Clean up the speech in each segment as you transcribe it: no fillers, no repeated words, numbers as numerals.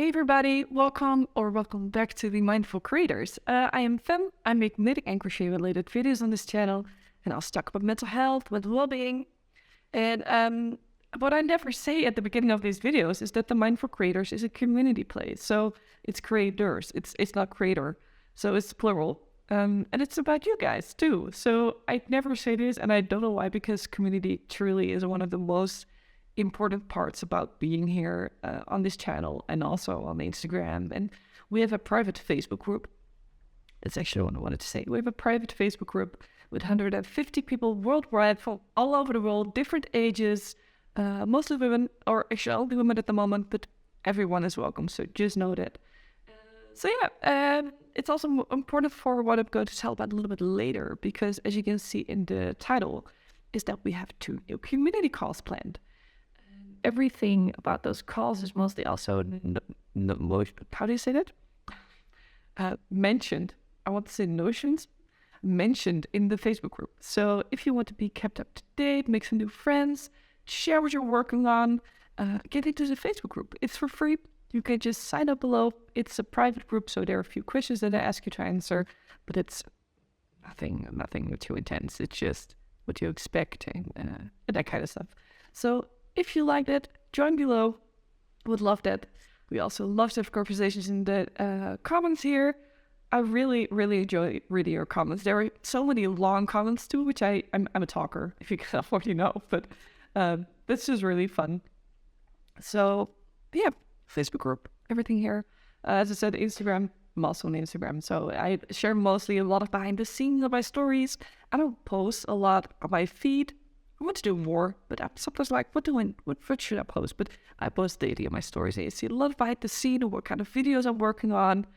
Hey everybody, welcome back to the Mindful Creators. I am Fem. I make knitting and crochet related videos on this channel, and I'll talk about mental health, mental well-being. And what I never say at the beginning of these videos is that the Mindful Creators is a community place. So it's creators, it's not creator, so it's plural. And it's about you guys too. So I never say this, and I don't know why, because community truly is one of the most important parts about being here on this channel and also on Instagram. And we have a private Facebook group. That's actually what I wanted to say. We have a private Facebook group with 150 people worldwide from all over the world, different ages, mostly women, or actually only women at the moment, but everyone is welcome. So just know that. It's also important for what I'm going to tell about a little bit later, because as you can see in the title, is that we have 2 new community calls planned. Everything about those calls is mostly also how do you say that? Mentioned. I want to say notions. Mentioned in the Facebook group. So if you want to be kept up to date, make some new friends, share what you're working on, get into the Facebook group. It's for free. You can just sign up below. It's a private group, so there are a few questions that I ask you to answer, but it's nothing too intense. It's just what you expect and that kind of stuff. So if you like that, join below. Would love that. We also love to have conversations in the comments here. I really, really enjoy reading your comments. There are so many long comments too, which I'm a talker, if you can already know, but this is really fun. So yeah, Facebook group, everything here. As I said, Instagram, I'm also on Instagram. So I share mostly a lot of behind the scenes of my stories. I don't post a lot on my feed. I want to do more, but I'm sometimes like, what should I post? But I post daily on my stories, and you see a lot of behind the scene of what kind of videos I'm working on,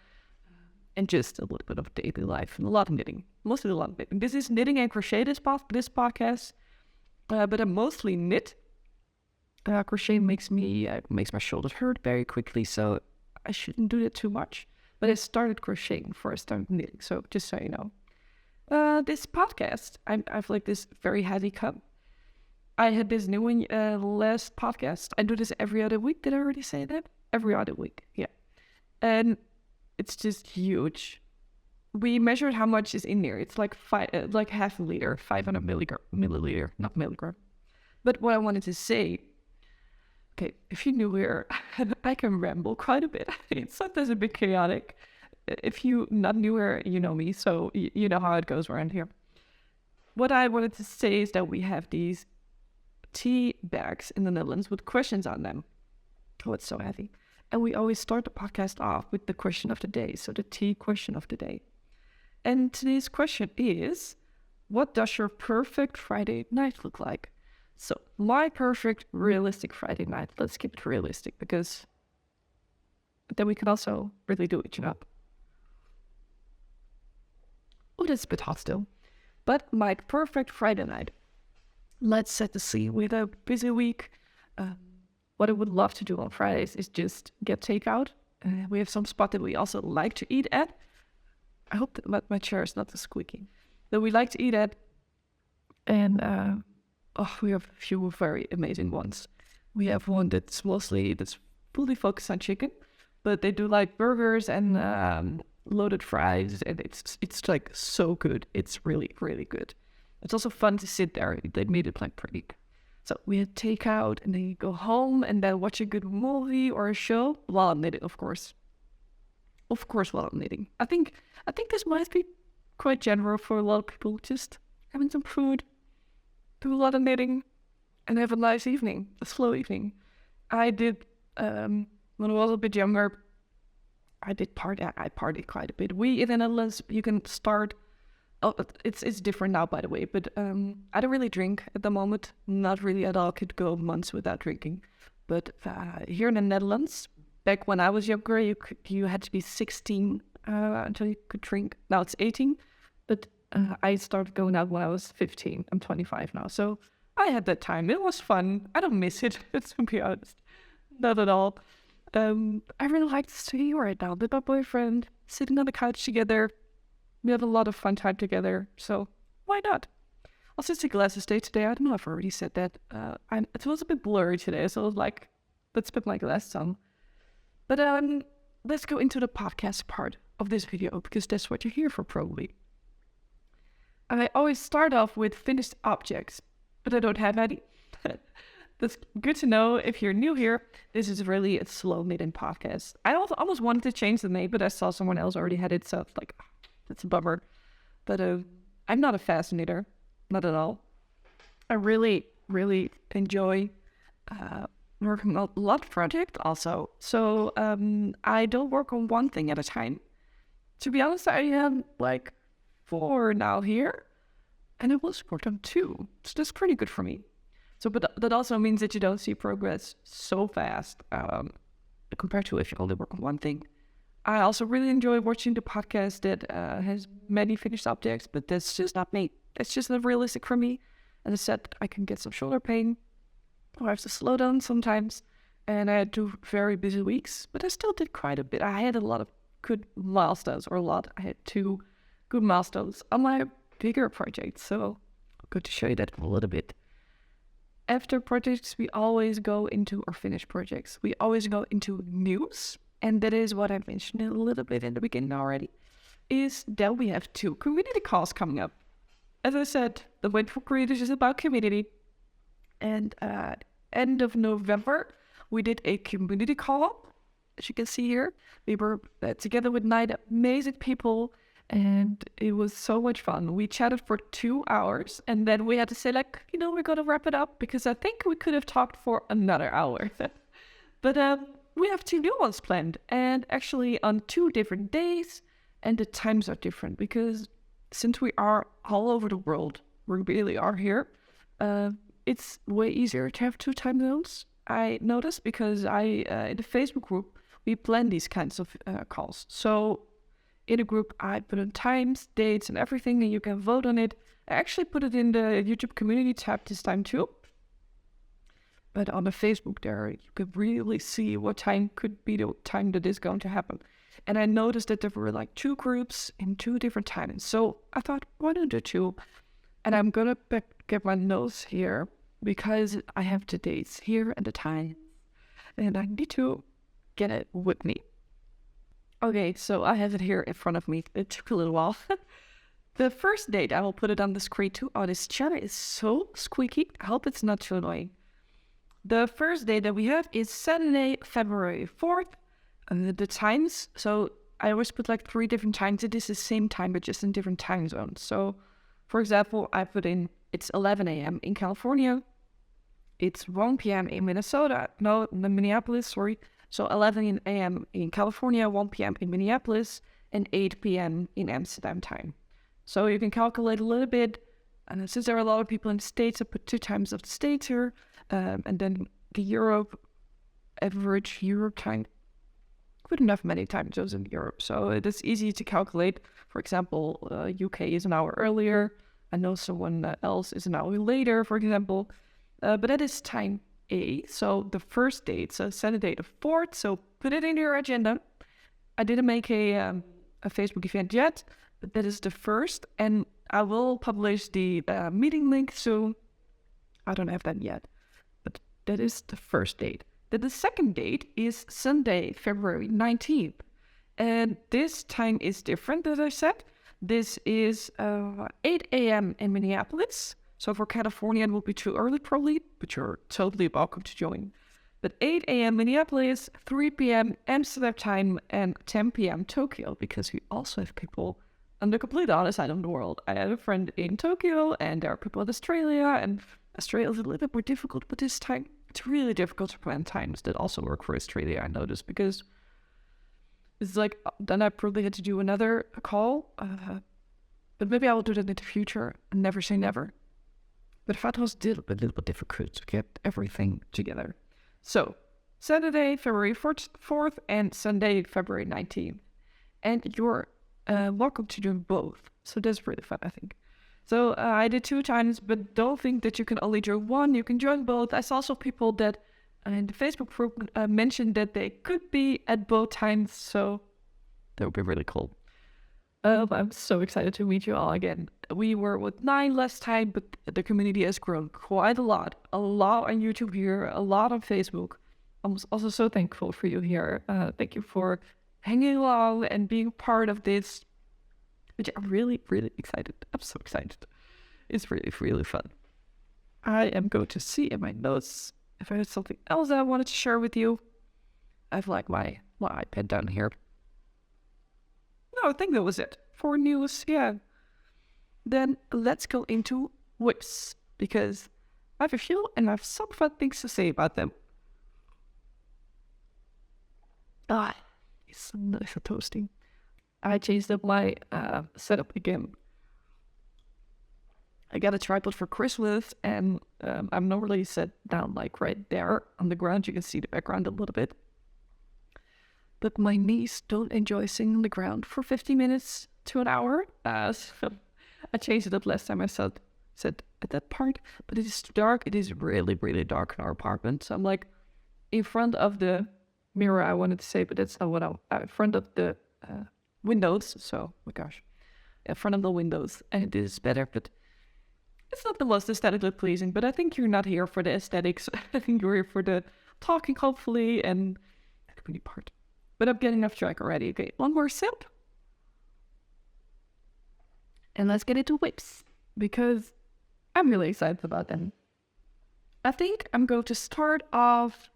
and just a little bit of daily life and a lot of knitting, mostly a lot of knitting. This is knitting and crochet, this podcast, but I mostly knit. Crochet makes my shoulders hurt very quickly, so I shouldn't do that too much. But I started crocheting before I started knitting, so just so you know. This podcast, I've like this very heavy cup. I had this new one last podcast. I do this every other week. Did I already say that? Every other week, yeah. And it's just huge. We measured how much is in there. It's like half a liter, 500 milliliter, not milligram. But what I wanted to say, okay, if you're new here, I can ramble quite a bit. It's sometimes a bit chaotic. If you're not new here, you know me, so you know how it goes around here. What I wanted to say is that we have these tea bags in the Netherlands with questions on them. Oh, it's so heavy. And we always start the podcast off with the question of the day. So the tea question of the day. And today's question is, what does your perfect Friday night look like? So my perfect realistic Friday night, let's keep it realistic, because then we can also really do it, you know. Oh, that's a bit hot still. But my perfect Friday night. Let's set the scene with a busy week. What I would love to do on Fridays is just get takeout. We have some spot that we also like to eat at. I hope that my chair is not too squeaky. That we like to eat at. And we have a few very amazing ones. We have one that's fully focused on chicken, but they do like burgers and loaded fries, and it's like so good. It's really, really good. It's also fun to sit there. They made it like pretty. So we had takeout, and then you go home and then watch a good movie or a show while I'm knitting, of course. Of course, while I'm knitting. I think this might be quite general for a lot of people. Just having some food, do a lot of knitting, and have a nice evening, a slow evening. I did when I was a bit younger. I partied quite a bit. We in the Netherlands, you can start. Oh, it's different now, by the way, but I don't really drink at the moment. Not really at all. Could go months without drinking. But here in the Netherlands, back when I was younger, you had to be 16 until you could drink. Now it's 18, but I started going out when I was 15. I'm 25 now, so I had that time. It was fun. I don't miss it, to be honest. Not at all. I really like to stay here right now with my boyfriend, sitting on the couch together. We had a lot of fun time together, so why not? Also, it's a glasses day today. I don't know if I already said that. It was a bit blurry today, so I was like, let's put my glasses on. But let's go into the podcast part of this video, because that's what you're here for probably. I always start off with finished objects, but I don't have any. That's good to know if you're new here. This is really a slow knitting podcast. I also almost wanted to change the name, but I saw someone else already had it, so it's like, that's a bummer. But I'm not a fast knitter, not at all. I really, really enjoy working on a lot of projects also. So I don't work on one thing at a time. To be honest, I have like 4 now here, and I will work on 2. So that's pretty good for me. So, but that also means that you don't see progress so fast compared to if you only work on one thing. I also really enjoy watching the podcast that has many finished objects, but that's just not me. That's just not realistic for me. As I said, I can get some shoulder pain, or I have to slow down sometimes, and I had 2 very busy weeks, but I still did quite a bit. I had a lot of good milestones, I had 2 good milestones on my bigger projects, so I'm going to show you that in a little bit. After projects, we always go into our finished projects. We always go into news, and that is what I mentioned a little bit in the beginning already, is that we have 2 community calls coming up. As I said, the Wait for Creators is about community, and end of November, we did a community call, as you can see here. We were together with 9 amazing people, and it was so much fun. We chatted for 2 hours, and then we had to say, like, we're going to wrap it up, because I think we could have talked for another hour. But we have 2 new ones planned, and actually on 2 different days, and the times are different, because since we are all over the world, we really are here, it's way easier to have 2 time zones, I noticed, because in the Facebook group, we plan these kinds of calls. So in a group, I put in times, dates, and everything, and you can vote on it. I actually put it in the YouTube community tab this time too. But on the Facebook there, you could really see what time could be the time that is going to happen. And I noticed that there were like 2 groups in 2 different times. So I thought, why don't do 2? And I'm going to get my notes here, because I have the dates here and the time. And I need to get it with me. Okay, so I have it here in front of me. It took a little while. The first date, I will put it on the screen too. Oh, this chatter is so squeaky. I hope it's not too annoying. The first date that we have is Saturday, February 4th. And the times, so I always put like 3 different times. It is the same time, but just in different time zones. So, for example, I put in, it's 11 a.m. in California. It's 1 p.m. in Minneapolis, sorry. So 11 a.m. in California, 1 p.m. in Minneapolis, and 8 p.m. in Amsterdam time. So you can calculate a little bit. And since there are a lot of people in the States, I put 2 times of the States here. And then the average Europe time. We don't have many time zones in Europe, so it is easy to calculate. For example, UK is an hour earlier. I know someone else is an hour later, for example. But that is time A. So the first date, so Saturday the 4th. So put it in your agenda. I didn't make a Facebook event yet, but that is the first. And I will publish the meeting link soon. I don't have that yet, but that is the first date. Then the second date is Sunday, February 19th. And this time is different, as I said. This is 8 a.m. in Minneapolis. So for California, it will be too early probably, but you're totally welcome to join. But 8 a.m. Minneapolis, 3 p.m. Amsterdam time, and 10 p.m. Tokyo, because we also have people on the complete other side of the world. I have a friend in Tokyo, and there are people in Australia, and Australia is a little bit more difficult, but this time it's really difficult to plan times that also work for Australia, I noticed, because it's like, then I probably had to do another call, but maybe I will do that in the future, and never say never. But I thought it was a little bit difficult to get everything together. So, Saturday, February 4th, and Sunday, February 19th. And you're welcome to do both. So that's really fun, I think. So I did 2 times, but don't think that you can only join one. You can join both. I saw some people that in the Facebook group mentioned that they could be at both times. So that would be really cool. I'm so excited to meet you all again. We were with 9 last time, but the community has grown quite a lot. A lot on YouTube here, a lot on Facebook. I'm also so thankful for you here. Thank you for hanging along and being part of this, which I'm really, really excited. I'm so excited. It's really, really fun. I am going to see in my notes if I had something else I wanted to share with you. I have like my iPad down here. No, I think that was it for news. Yeah. Then let's go into whips, because I have a few and I have some fun things to say about them. It's so nice and toasty. I changed up my setup again. I got a tripod for Christmas, and I'm normally set down like right there on the ground. You can see the background a little bit. But my knees don't enjoy sitting on the ground for 50 minutes to an hour. So I changed it up last time I said at that part. But it is dark. It is really, really dark in our apartment. So I'm like in front of the mirror, I wanted to say, but that's not what I'm in front of the windows. So, oh my gosh. In front of the windows. And it is better, but it's not the most aesthetically pleasing. But I think you're not here for the aesthetics. I think you're here for the talking, hopefully, and the comedy part. But I'm getting off track already. Okay, one more sip. And let's get into whips, because I'm really excited about them. I think I'm going to start off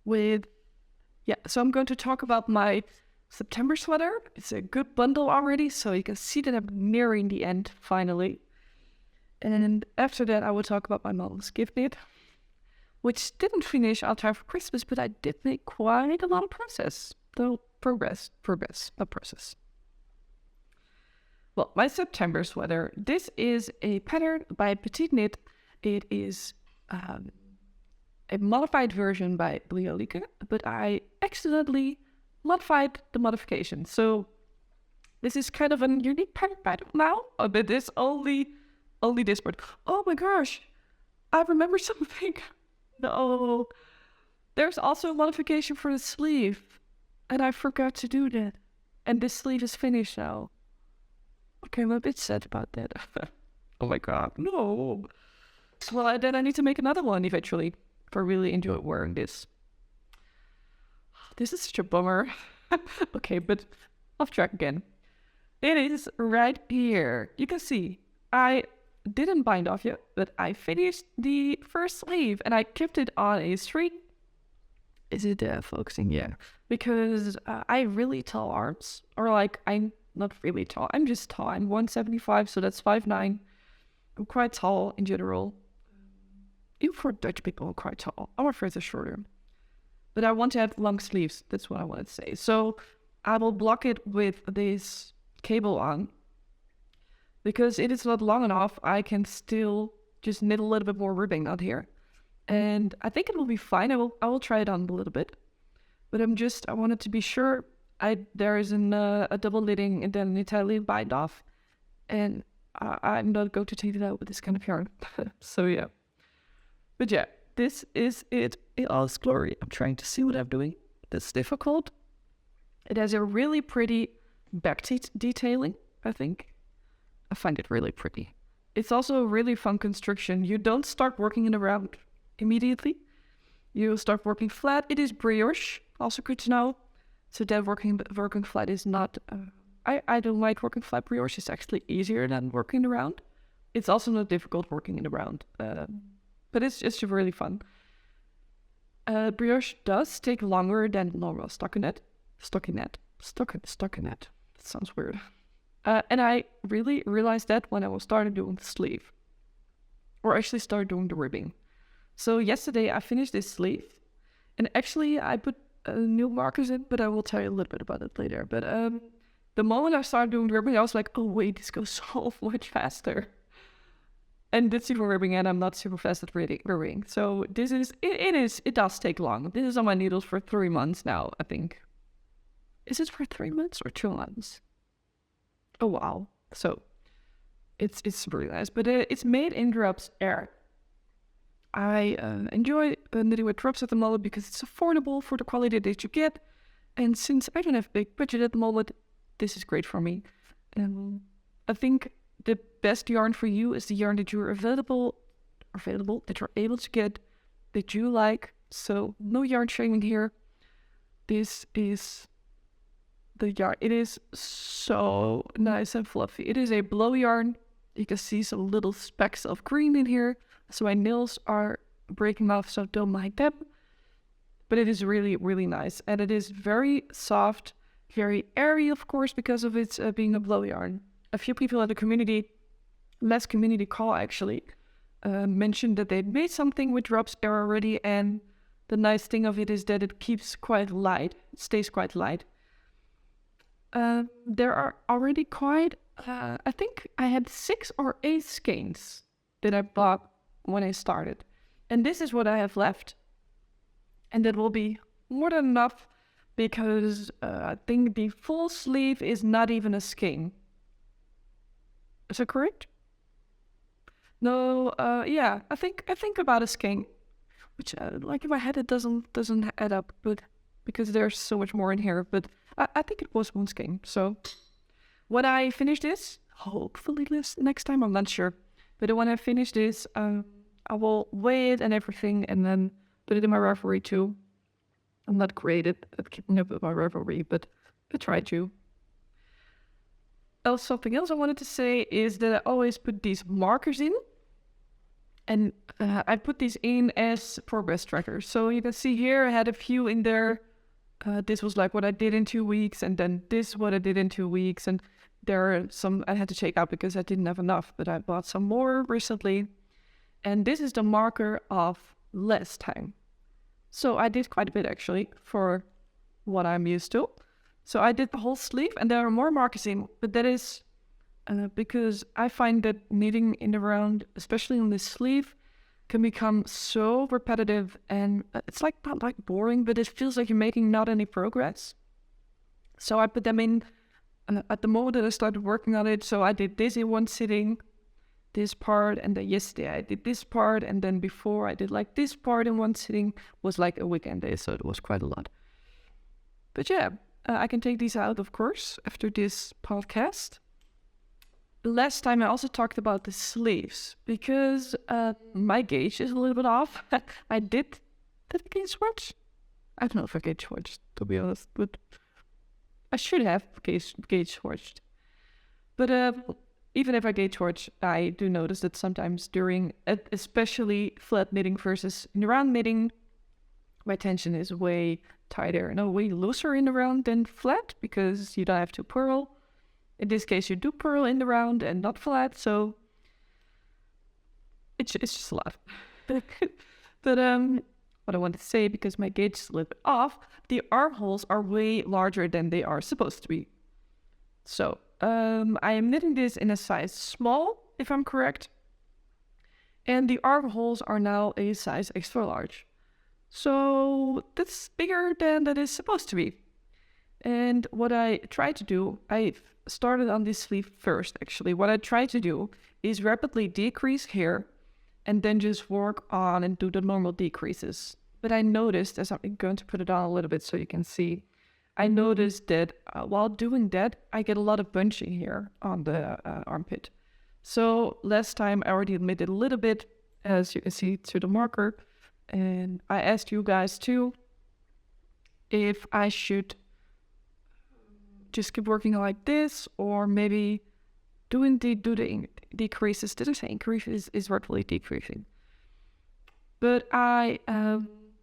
with, so I'm going to talk about my September sweater. It's a good bundle already, so you can see that I'm nearing the end, finally. And after that, I will talk about my mom's gift knit, which didn't finish on time for Christmas, but I did make quite a lot of progress. Well, my September sweater, this is a pattern by Petite Knit. It is a modified version by Briolique, but I accidentally modified the modification. So this is kind of a unique pattern by now, but it's only this part. Oh my gosh, I remember something. No, there's also a modification for the sleeve, and I forgot to do that. And this sleeve is finished now. Okay, I'm a bit sad about that. Oh my god, no. Well, then I need to make another one eventually, if I really enjoy wearing this. This is such a bummer. Okay, but off track again. It is right here. You can see, I didn't bind off yet, but I finished the first sleeve and I kept it on a string. Is it focusing? Yeah. Because I have really tall arms, or like, I'm not really tall. I'm just tall. I'm 175, so that's 5'9". I'm quite tall in general. Even for Dutch people, I'm quite tall. Our friends are shorter. But I want to have long sleeves. That's what I wanted to say. So I will block it with this cable on. Because it is not long enough, I can still just knit a little bit more ribbing out here. And I think it will be fine. I will try it on a little bit. But I wanted to be sure there is a double knitting and then an Italian bind off. And I'm not going to take it out with this kind of yarn. So yeah. But yeah, this is it in all its glory. I'm trying to see what I'm doing. That's difficult. It has a really pretty back detailing, I think. I find it really pretty. It's also a really fun construction. You don't start working in a round immediately. You start working flat. It is brioche, also good to know. So that working flat is not... I don't like working flat brioche. It's actually easier than working around. It's also not difficult working in a round. But it's just really fun. Brioche does take longer than normal stockinette. Stockinette. That sounds weird. And I really realized that when I started doing the sleeve. Or actually started doing the ribbing. So yesterday I finished this sleeve. And actually I put new markers in, but I will tell you a little bit about it later. But the moment I started doing the ribbing, I was like, oh wait, this goes so much faster. And that's super ribbing, and I'm not super fast at ribbing. So it does take long. This is on my needles for 3 months now, I think. Is it for 3 months or 2 months? Oh wow. So it's really nice, but it's made in drops air. I enjoy knitting with drops at the moment because it's affordable for the quality that you get. And since I don't have a big budget at the moment, this is great for me. I think the best yarn for you is the yarn that you're available, that you're able to get, that you like. So no yarn shaming here. This is the yarn. It is so nice and fluffy. It is a blow yarn. You can see some little specks of green in here. So my nails are breaking off, so don't mind them. But it is really, really nice. And it is very soft, very airy, of course, because of its being a blow yarn. A few people in the community, last community call actually, mentioned that they made something with drops air already. And the nice thing of it is that it keeps quite light. It stays quite light. There are already quite, I think I had 6 or 8 skeins that I bought when I started. And this is what I have left. And that will be more than enough because I think the full sleeve is not even a skein. Is that correct? No, yeah, I think about a skein, which like in my head it doesn't add up, but because there's so much more in here. But I think it was 1 skein. So when I finish this, hopefully next time, I'm not sure. But when I finish this, I will weigh it and everything, and then put it in my Ravelry too. I'm not great at keeping up with my Ravelry, but I try to. Oh, something else I wanted to say is that I always put these markers in. And I put these in as progress trackers. So you can see here I had a few in there. This was like what I did in 2 weeks, and then this what I did in 2 weeks. And there are some I had to take out because I didn't have enough, but I bought some more recently. And this is the marker of less time. So I did quite a bit actually for what I'm used to. So I did the whole sleeve, and there are more markers in, but that is because I find that knitting in the round, especially on this sleeve, can become so repetitive, and it's like not like boring, but it feels like you're making not any progress. So I put them in at the moment that I started working on it. So I did this in one sitting, this part, and then yesterday I did this part, and then before I did like this part in one sitting. Was like a weekend day, so it was quite a lot. But yeah, I can take these out, of course, after this podcast. Last time I also talked about the sleeves because my gauge is a little bit off. Did I gauge swatch? I don't know if I gauge swatched, to be honest, but I should have gauge swatched. But even if I gauge swatch, I do notice that sometimes during, especially flat knitting versus in the round knitting, my tension is way tighter and way looser in the round than flat because you don't have to purl. In this case, you do purl in the round and not flat, so it's just a lot. But what I want to say, because my gauge is a little bit off, the armholes are way larger than they are supposed to be. So I am knitting this in a size small, if I'm correct, and the armholes are now a size extra large. So that's bigger than that is supposed to be. And what I try to do, I started on this sleeve first, actually. What I try to do is rapidly decrease here and then just work on and do the normal decreases. But I noticed, as I'm going to put it on a little bit so you can see, I noticed that while doing that, I get a lot of bunching here on the armpit. So last time I already admitted a little bit, as you can see through the marker. And I asked you guys too if I should just keep working like this, or maybe do the decreases. Did I say increase is virtually decreasing? But I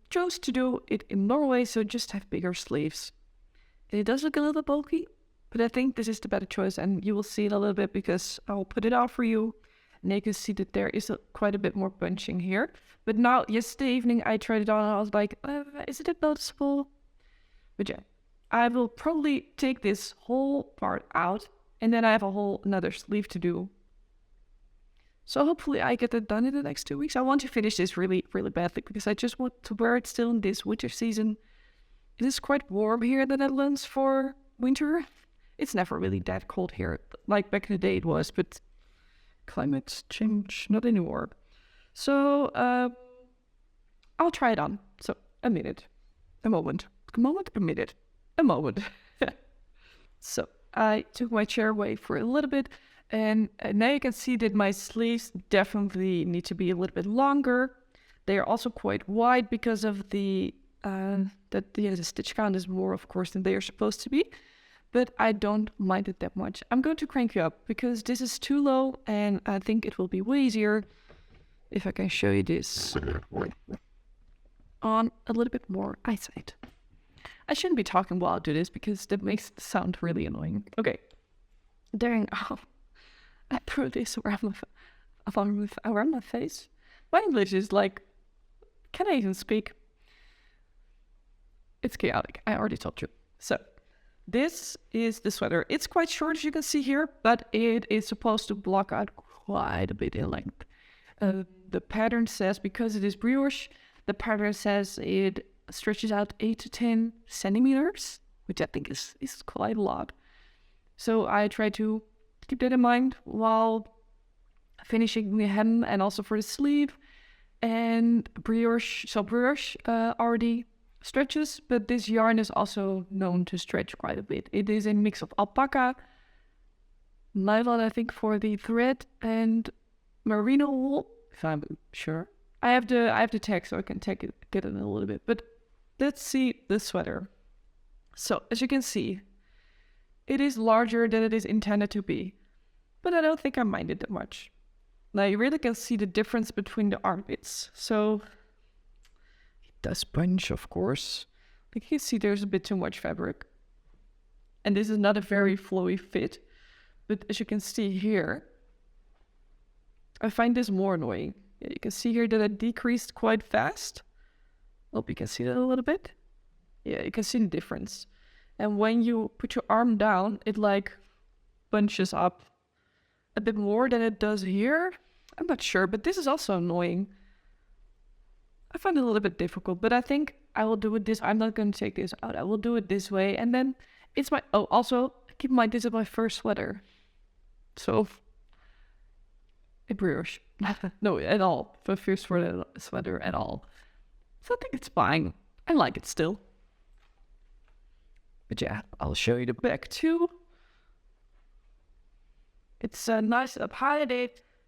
chose to do it in Norway, so just have bigger sleeves. It does look a little bit bulky, but I think this is the better choice, and you will see it a little bit because I will put it out for you, and you can see that there is quite a bit more bunching here. But now, yesterday evening, I tried it on, and I was like, is it noticeable? But yeah. I will probably take this whole part out, and then I have another sleeve to do. So hopefully I get that done in the next 2 weeks. I want to finish this really, really badly because I just want to wear it still in this winter season. It is quite warm here in the Netherlands for winter. It's never really that cold here. Like back in the day it was, but climate change, not anymore. So I'll try it on. So a minute. So I took my chair away for a little bit, and now you can see that my sleeves definitely need to be a little bit longer. They are also quite wide because of the stitch count is more, of course, than they are supposed to be. But I don't mind it that much. I'm going to crank you up because this is too low, and I think it will be way easier if I can show you this on a little bit more eyesight. I shouldn't be talking while I do this because that makes it sound really annoying. Okay. There. Oh, I threw this around my face. My English is like, can I even speak? It's chaotic. I already told you. So, this is the sweater. It's quite short, as you can see here, but it is supposed to block out quite a bit in length. The pattern says, because it is brioche, the pattern says it stretches out 8 to 10 centimeters, which I think is quite a lot. So I try to keep that in mind while finishing the hem and also for the sleeve. And brioche already stretches, but this yarn is also known to stretch quite a bit. It is a mix of alpaca, nylon, I think, for the thread, and merino wool, if I'm sure. I have the tag, so I can get it in a little bit. But let's see the sweater. So, as you can see, it is larger than it is intended to be, but I don't think I mind it that much. Now, you really can see the difference between the armpits. So, it does bunch, of course. Like you can see there's a bit too much fabric. And this is not a very flowy fit. But as you can see here, I find this more annoying. Yeah, you can see here that it decreased quite fast. Hope you can see that a little bit. Yeah, you can see the difference. And when you put your arm down, it like bunches up a bit more than it does here. I'm not sure, but this is also annoying. I find it a little bit difficult, but I think I will do it this. I'm not going to take this out. I will do it this way. And then it's my, also keep in mind, this is my first sweater. So, a brioche. No, at all. For first sweater at all. So I think it's fine. I like it still. But yeah, I'll show you the back too. It's nice up high.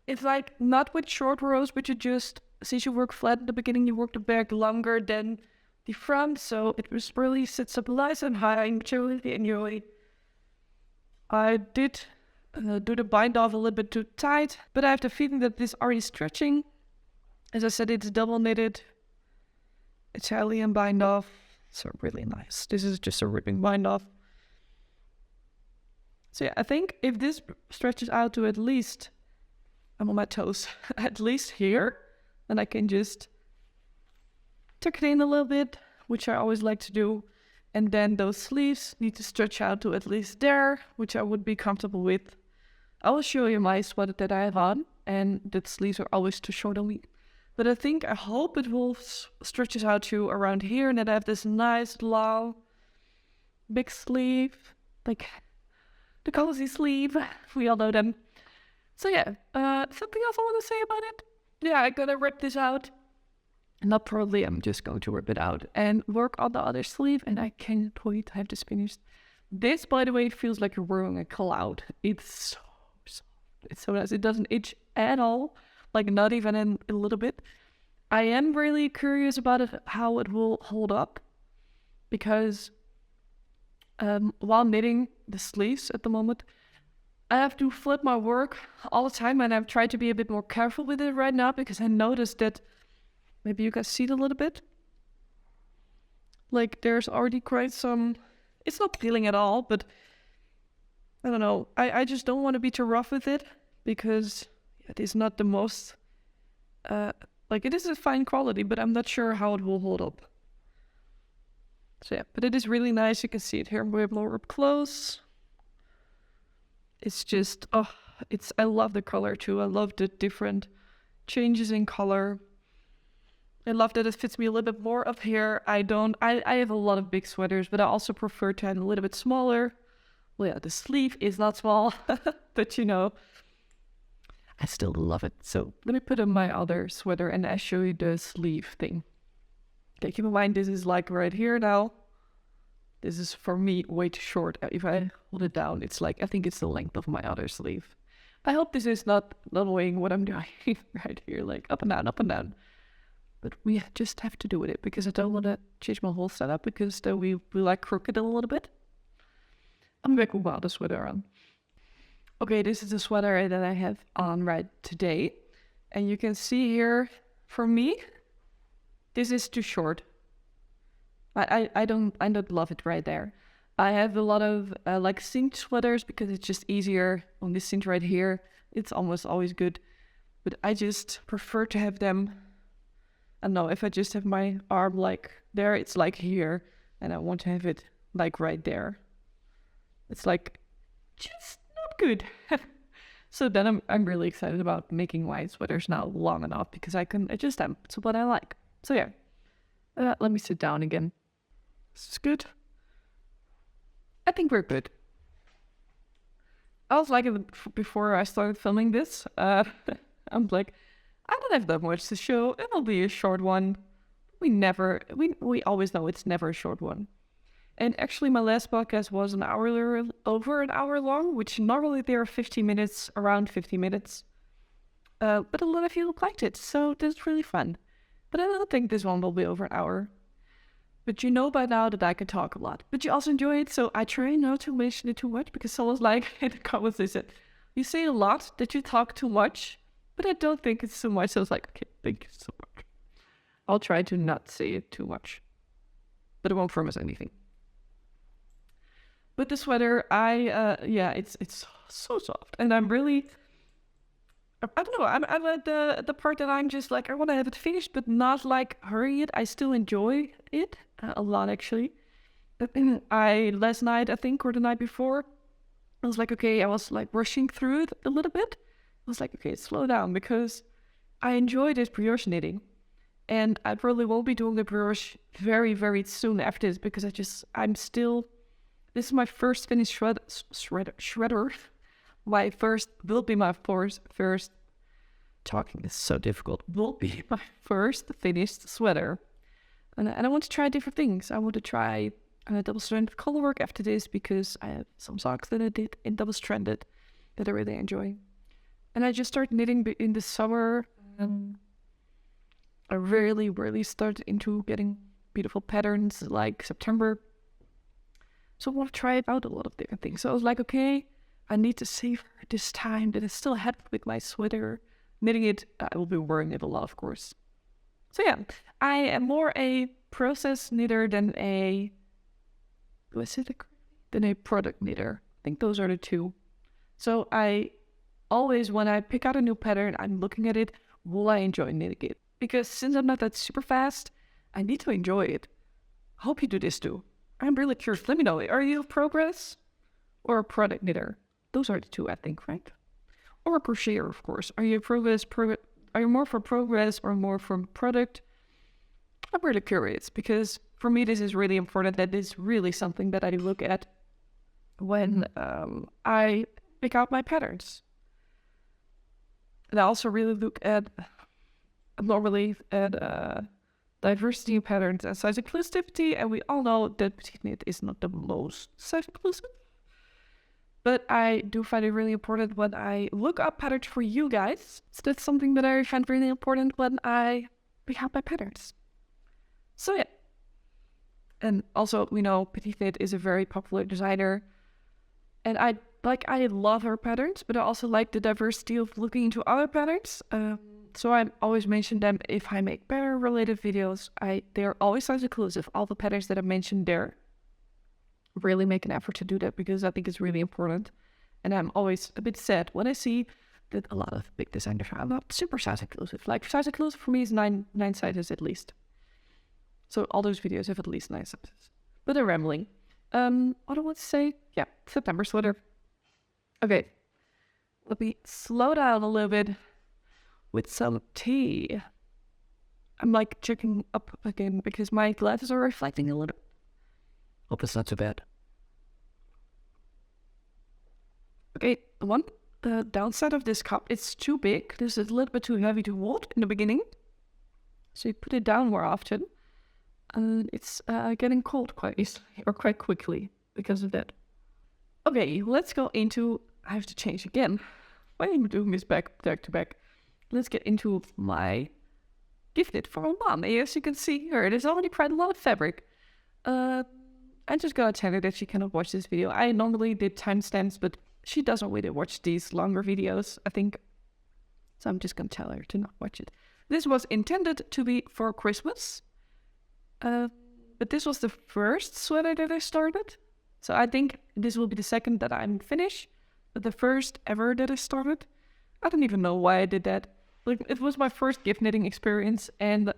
It's like not with short rows, but you just, since you work flat in the beginning, you work the back longer than the front. So it just really sits up nice and high, which I really enjoy. I did do the bind off a little bit too tight, but I have the feeling that this is already stretching. As I said, it's double knitted Italian bind off, so really nice. This is just a ripping bind off. So yeah, I think if this stretches out to at least, I'm on my toes, at least here, then I can just tuck it in a little bit, which I always like to do. And then those sleeves need to stretch out to at least there, which I would be comfortable with. I will show you my sweater that I have on, and the sleeves are always too short on me. But I hope it will stretches out to around here, and then I have this nice long big sleeve, like the cozy sleeve. We all know them. So yeah, something else I want to say about it? Yeah, I'm gonna rip this out. Not probably, I'm just going to rip it out and work on the other sleeve, and I can't wait to have this finished. This, by the way, feels like you're wearing a cloud. It's so soft. It's so nice. It doesn't itch at all, like not even in a little bit. I am really curious about it, how it will hold up, because while knitting the sleeves at the moment, I have to flip my work all the time, and I've tried to be a bit more careful with it right now, because I noticed that, maybe you guys see it a little bit, like there's already quite some, it's not peeling at all, but I don't know, I just don't want to be too rough with it, because it is not the most, like it is a fine quality, but I'm not sure how it will hold up. So yeah, but it is really nice. You can see it here more up close. It's just, I love the color too. I love the different changes in color. I love that it fits me a little bit more up here. I have a lot of big sweaters, but I also prefer to have a little bit smaller. Well, yeah, the sleeve is not small, but you know, I still love it. So let me put on my other sweater and I show you the sleeve thing. Okay, keep in mind, this is like right here now. This is for me way too short. If I hold it down, it's like, I think it's the length of my other sleeve. I hope this is not annoying what I'm doing right here, like up and down, up and down. But we just have to do with it because I don't want to change my whole setup because then we like crooked a little bit. I'm back with the sweater on. Okay, this is the sweater that I have on right today. And you can see here, for me, this is too short. I don't love it right there. I have a lot of like cinched sweaters because it's just easier on this cinch right here. It's almost always good. But I just prefer to have them, I don't know, if I just have my arm like there, it's like here. And I want to have it like right there. It's like just not good. So then I'm really excited about making my sweaters now long enough because I can adjust them to what I like. So yeah, let me sit down again. This is good. I think we're good. I was like before I started filming this. I'm like, I don't have that much to show. It'll be a short one. We always know it's never a short one. And actually, my last podcast was over an hour long, which normally they are 50 minutes, around 50 minutes. But a lot of you liked it, so that's really fun. But I don't think this one will be over an hour. But you know by now that I can talk a lot. But you also enjoy it, so I try not to mention it too much, because someone's like, in the comments, they said, you say a lot that you talk too much, but I don't think it's too much. So I was like, okay, thank you so much. I'll try to not say it too much, but I won't promise anything. But the sweater, it's so soft, and I'm really, I don't know, I'm at the part that I'm just like, I want to have it finished, but not like hurry it. I still enjoy it a lot, actually. Last night, I think, or the night before, I was like, okay, I was like rushing through it a little bit. I was like, okay, slow down, because I enjoy this brioche knitting. And I probably won't be doing the brioche very, very soon after this, because this is my first finished shredder. Will be my first, talking is so difficult, will be my first finished sweater. And I want to try different things. I want to try double-stranded colorwork after this, because I have some socks that I did in double-stranded that I really enjoy. And I just started knitting in the summer. I really started into getting beautiful patterns like September. So I want to try out a lot of different things. So I was like, okay, I need to savor this time that I still had with my sweater. Knitting it, I will be wearing it a lot, of course. So yeah, I am more a process knitter than a product knitter. I think those are the two. So I always, when I pick out a new pattern, I'm looking at it, will I enjoy knitting it? Because since I'm not that super fast, I need to enjoy it. I hope you do this too. I'm really curious. Let me know, are you a progress or a product knitter? Those are the two, I think, right? Or a crocheter, of course. Are you are you more for progress or more for product? I'm really curious, because for me this is really important. That is really something that I look at when I pick out my patterns. And I also really look at diversity in patterns and size inclusivity, and we all know that petite knit is not the most size inclusive. But I do find it really important when I look up patterns for you guys. So that's something that I find really important when I pick out my patterns. So yeah. And also, we know petite knit is a very popular designer. And I love her patterns, but I also like the diversity of looking into other patterns. So I always mention them if I make pattern-related videos. They're always size inclusive. All the patterns that I mentioned there, really make an effort to do that, because I think it's really important. And I'm always a bit sad when I see that a lot of big designers are not super size inclusive. Like, size inclusive for me is nine sizes at least. So all those videos have at least 9 sizes. But I'm rambling. What do I want to say? Yeah, September sweater. Okay, let me slow down a little bit with some tea. I'm like checking up again because my glasses are reflecting a little. Hope it's not too bad. Okay, the downside of this cup, it's too big. This is a little bit too heavy to hold in the beginning. So you put it down more often. And it's getting cold quite easily, or quite quickly, because of that. Okay, let's go into, I have to change again. Why am I doing this back to back? Let's get into my gifted for my mom. And as you can see here, there's already quite a lot of fabric. I'm just gonna tell her that she cannot watch this video. I normally did timestamps, but she doesn't really watch these longer videos, I think. So I'm just gonna tell her to not watch it. This was intended to be for Christmas. But this was the first sweater that I started. So I think this will be the second that I'm finished. But the first ever that I started. I don't even know why I did that. Like, it was my first gift knitting experience, and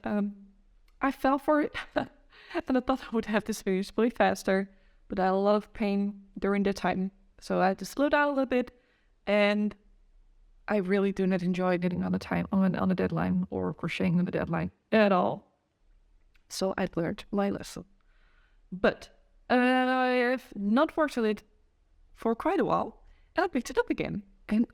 I fell for it. And I thought I would have this finished way faster, but I had a lot of pain during that time. So I had to slow down a little bit, and I really do not enjoy knitting on a deadline or crocheting on a deadline at all. So I learned my lesson. But I have not worked on it for quite a while, and I picked it up again, and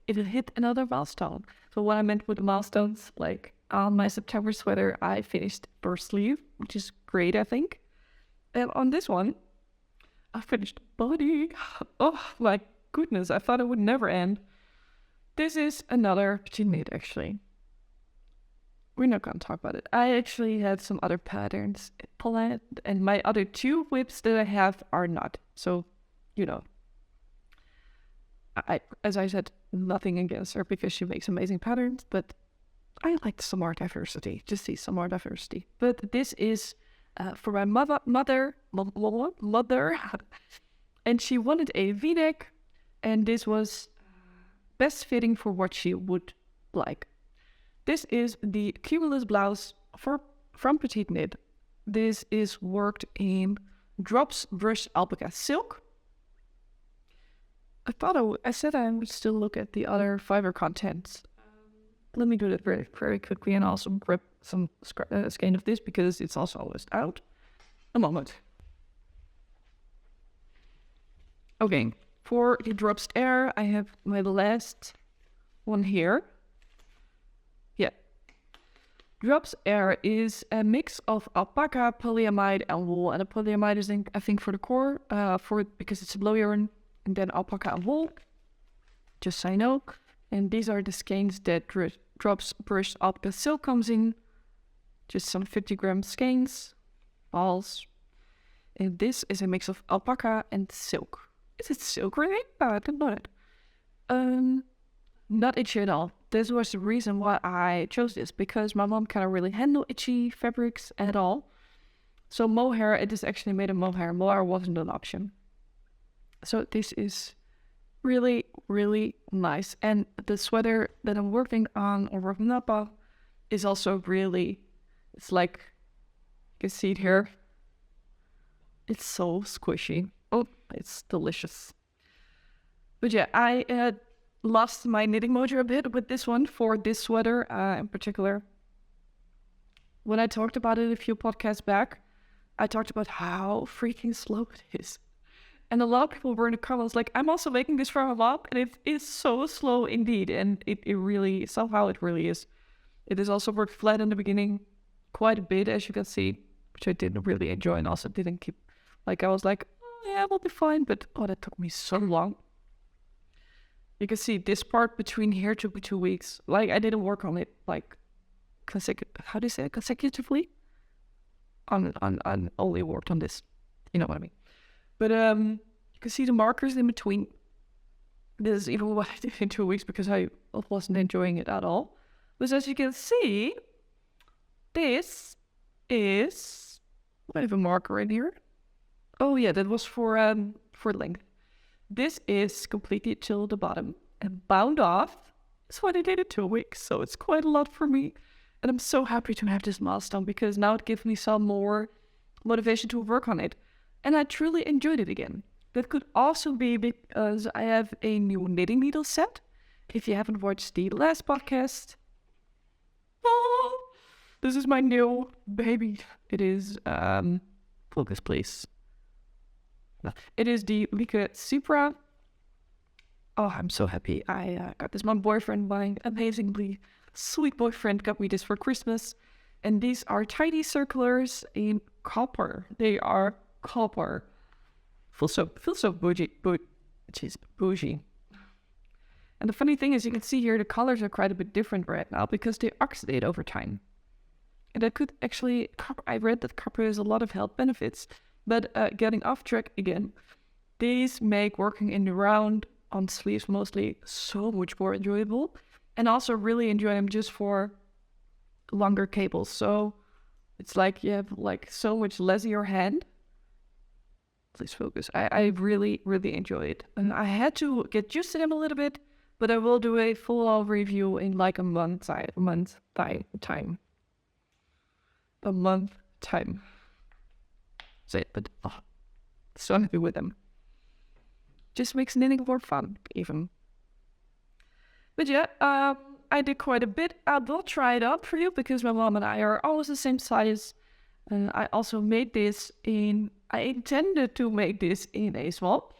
it hit another milestone. So what I meant with the milestones, like on my September sweater, I finished first sleeve, which is great, I think. And on this one, I finished body. Oh my goodness, I thought it would never end. This is another petite knit, actually. We're not going to talk about it. I actually had some other patterns planned, and my other 2 whips that I have are not. So, you know, as I said, nothing against her because she makes amazing patterns, but I like some more diversity. Just see some more diversity. But this is for my mother, and she wanted a V-neck, and this was best fitting for what she would like. This is the Cumulus blouse from Petite Knit. This is worked in drops brushed alpaca silk. I said I would still look at the other fiber contents. Let me do that very, very quickly and also grab some skein of this because it's also almost out. A moment. Okay, for the drops air, I have my last one here. Yeah. Drops air is a mix of alpaca, polyamide, and wool. And the polyamide is, I think, for the core, because it's a blow yarn. And then alpaca and wool, just so you know. And these are the skeins that drops brushed alpaca silk comes in. Just some 50 gram skeins, balls. And this is a mix of alpaca and silk. Is it silk really? Oh, I didn't know that. Not itchy at all. This was the reason why I chose this, because my mom cannot really handle itchy fabrics at all. So mohair, it is actually made of mohair. Mohair wasn't an option. So this is really, really nice. And the sweater that I'm working on or working up on is also really, it's like, you can see it here. It's so squishy. Oh, it's delicious. But yeah, I lost my knitting mojo a bit with this one for this sweater in particular. When I talked about it a few podcasts back, I talked about how freaking slow it is. And a lot of people were in the comments like, I'm also making this for my mom, and it is so slow indeed. And it really, somehow it really is. It is also worked flat in the beginning quite a bit, as you can see, which I didn't really enjoy and also didn't keep, like I was like, oh yeah, we'll be fine. But oh, that took me so long. You can see this part between here took me 2 weeks. Like I didn't work on it like consecutively. On only worked on this. You know what I mean. But you can see the markers in between. This is even what I did in 2 weeks because I wasn't enjoying it at all. But as you can see, this is, I have a marker in here. Oh yeah, that was for length. This is completely till the bottom and bound off. That's what I did in 2 weeks, so it's quite a lot for me. And I'm so happy to have this milestone because now it gives me some more motivation to work on it. And I truly enjoyed it again. That could also be because I have a new knitting needle set. If you haven't watched the last podcast, oh, this is my new baby. It is, focus please. No, it is the Lika Supra. Oh, I'm so happy. I got this. My boyfriend, my amazingly sweet boyfriend, got me this for Christmas. And these are tiny circulars in copper. They are copper. Feels so bougie. Bougie. And the funny thing is, you can see here the colors are quite a bit different right now because they oxidate over time. And I could actually, I read that Kroopa has a lot of health benefits, but getting off track again, these make working in the round on sleeves mostly so much more enjoyable, and also really enjoy them just for longer cables. So it's like you have like so much less in your hand. Please focus. I really, really enjoy it. And I had to get used to them a little bit, but I will do a full review in like a month time. A month time. Say it, but so happy with them. Just makes knitting more fun, even. But yeah, I did quite a bit. I will try it out for you because my mom and I are always the same size. And I also made this I intended to make this in a small.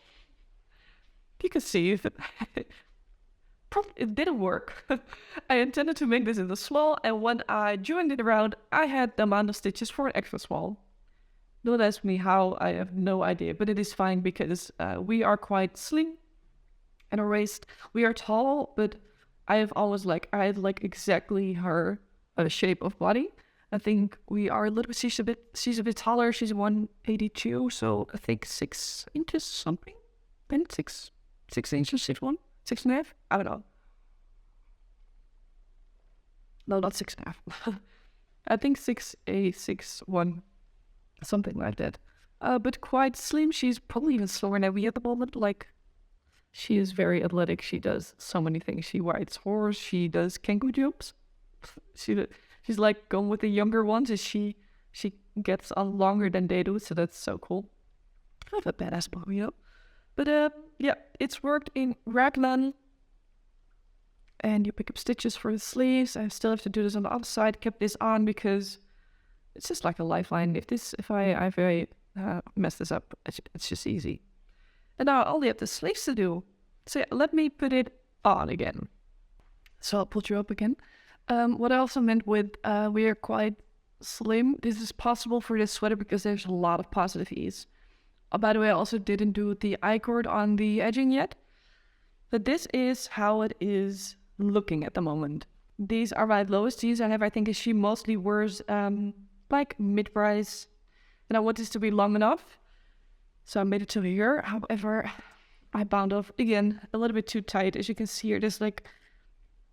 You can see if it didn't work. I intended to make this in the small, and when I joined it around, I had the amount of stitches for an extra small. Don't ask me how, I have no idea, but it is fine because we are quite slim and our waist. We are tall, but I have exactly her shape of body. I think we are a little bit, she's a bit taller. She's 182, so I think 6 inches something. Then 6 inches, 6'1", 6.5. I don't know. No, not 6.5. I think 6'8", 6'1", something like that. But quite slim. She's probably even slower than we at the moment. Like, she is very athletic. She does so many things. She rides horse. She does kangaroo jumps. She's like going with the younger ones, and she gets on longer than they do, so that's so cool. I have a badass body, you know. But yeah, it's worked in raglan, and you pick up stitches for the sleeves. I still have to do this on the other side. Kept this on because it's just like a lifeline. If I mess this up, it's just easy. And now I only have the sleeves to do. So yeah, let me put it on again. So I'll put you up again. What I also meant with we are quite slim. This is possible for this sweater because there's a lot of positive ease. By the way, I also didn't do the I-cord on the edging yet. But this is how it is looking at the moment. These are my lowest tees I have. I think she mostly wears like mid-rise. And I want this to be long enough. So I made it to here. However, I bound off again a little bit too tight. As you can see here, there's like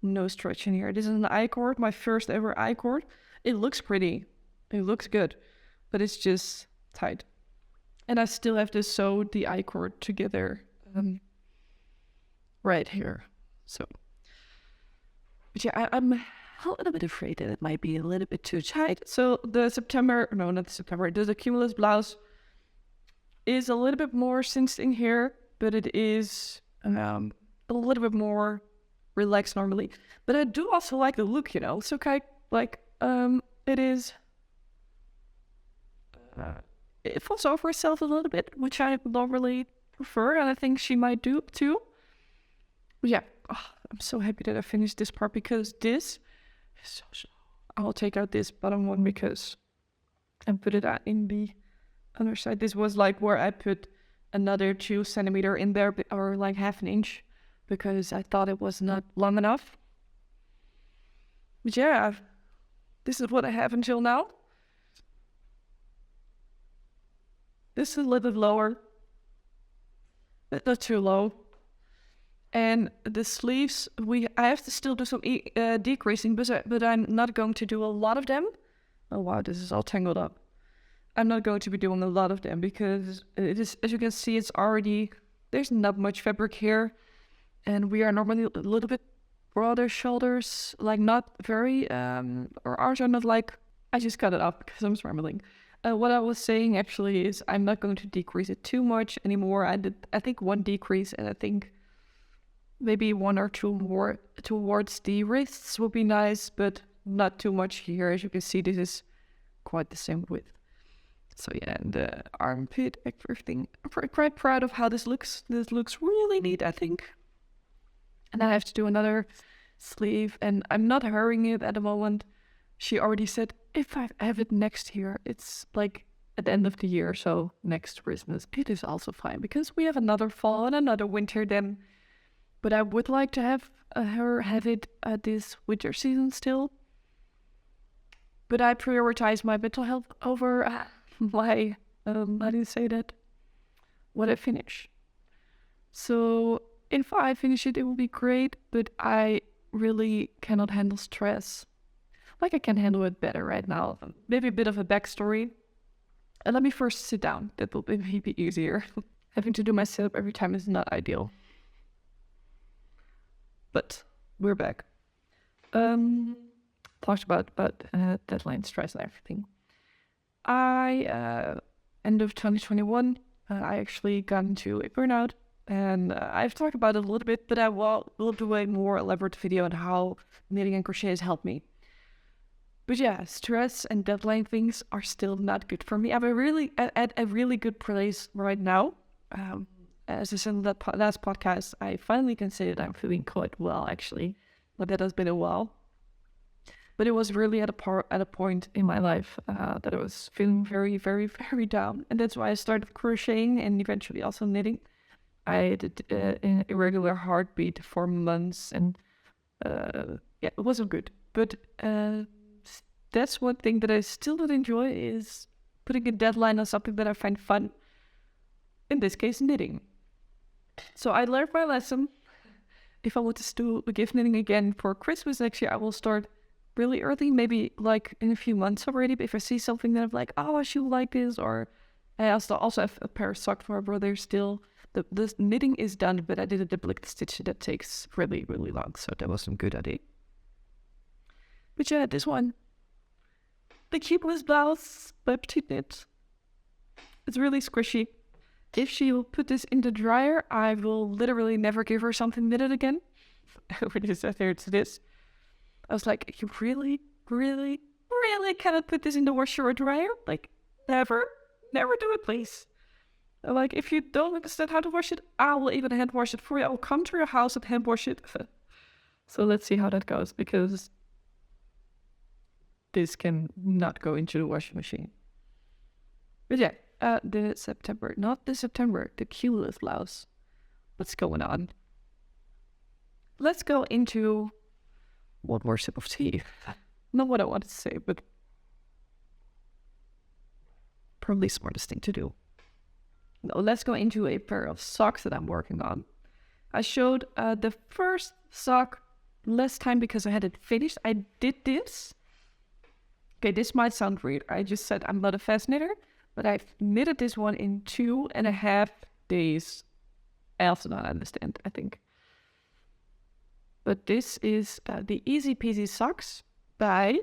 no stretch in here. This is an I-cord, my first ever I-cord. It looks pretty. It looks good. But it's just tight. And I still have to sew the I-cord together right here. So, but yeah, I'm a little bit afraid that it might be a little bit too tight. So the Cumulus blouse is a little bit more cinched in here, but it is a little bit more relaxed normally. But I do also like the look, you know. So it is. It falls over itself a little bit, which I normally prefer, and I think she might do too. But yeah, I'm so happy that I finished this part because this is so slow. I'll take out this bottom one because I put it in the other side. This was like where I put another 2 centimeter in there, or like half an inch, because I thought it was not long enough. But yeah, this is what I have until now. This is a little bit lower, but not too low. And the sleeves, I have to still do some decreasing, but I'm not going to do a lot of them. Oh wow, this is all tangled up. I'm not going to be doing a lot of them because it is, as you can see, it's already, there's not much fabric here. And we are normally a little bit broader shoulders, like not very, our arms are not like, I just cut it off because I'm rambling. What I was saying actually is I'm not going to decrease it too much anymore. I think 1 decrease, and I think maybe 1 or 2 more towards the wrists would be nice, but not too much here. As you can see, this is quite the same width. So yeah, and the armpit, everything. I'm quite proud of how this looks. This looks really neat, I think. And I have to do another sleeve, and I'm not hurrying it at the moment. She already said, if I have it next year, it's like at the end of the year, so next Christmas, it is also fine, because we have another fall and another winter then. But I would like to have her have it at this winter season still. But I prioritize my mental health over my, how do you say that? What I finish. So if I finish it, it will be great, but I really cannot handle stress. Like I can handle it better right now. Maybe a bit of a backstory. And let me first sit down. That will maybe be easier. Having to do my setup every time is not ideal. But we're back. Talked about deadline stress and everything. End of 2021, I actually got into a burnout. And I've talked about it a little bit, but I will do a more elaborate video on how knitting and crochet has helped me. But yeah, stress and deadline things are still not good for me. I'm at a really good place right now. As I said in that last podcast, I finally can say that I'm feeling quite well, actually. But that has been a while. But it was really at a point in my life that I was feeling very, very, very down. And that's why I started crocheting and eventually also knitting. I did an irregular heartbeat for months, and it wasn't good. But that's one thing that I still don't enjoy is putting a deadline on something that I find fun. In this case, knitting. So I learned my lesson. If I want to give knitting again for Christmas next year, I will start really early, maybe like in a few months already. But if I see something that I'm like, oh, I should like this, or I also have a pair of socks for my brother still. The knitting is done, but I did a duplicate stitch that takes really, really long, so that was some good idea. But yeah, this one, the Cuteless blouse by Petite Knit. It's really squishy. If she will put this in the dryer, I will literally never give her something knitted again. When you said here to this, I was like, you really, really, really cannot put this in the washer or dryer? Like, never do it, please. Like, if you don't understand how to wash it, I will even hand wash it for you. I will come to your house and hand wash it. So let's see how that goes, because this can not go into the washing machine. But yeah, the Cuteless blouse. What's going on? Let's go into one more sip of tea. Not what I wanted to say, but probably smartest thing to do. Now, let's go into a pair of socks that I'm working on. I showed the first sock last time because I had it finished. I did this. Okay, this might sound weird. I just said I'm not a fast knitter, but I've knitted this one in 2.5 days. I also don't understand, I think. But this is the Easy Peasy socks by,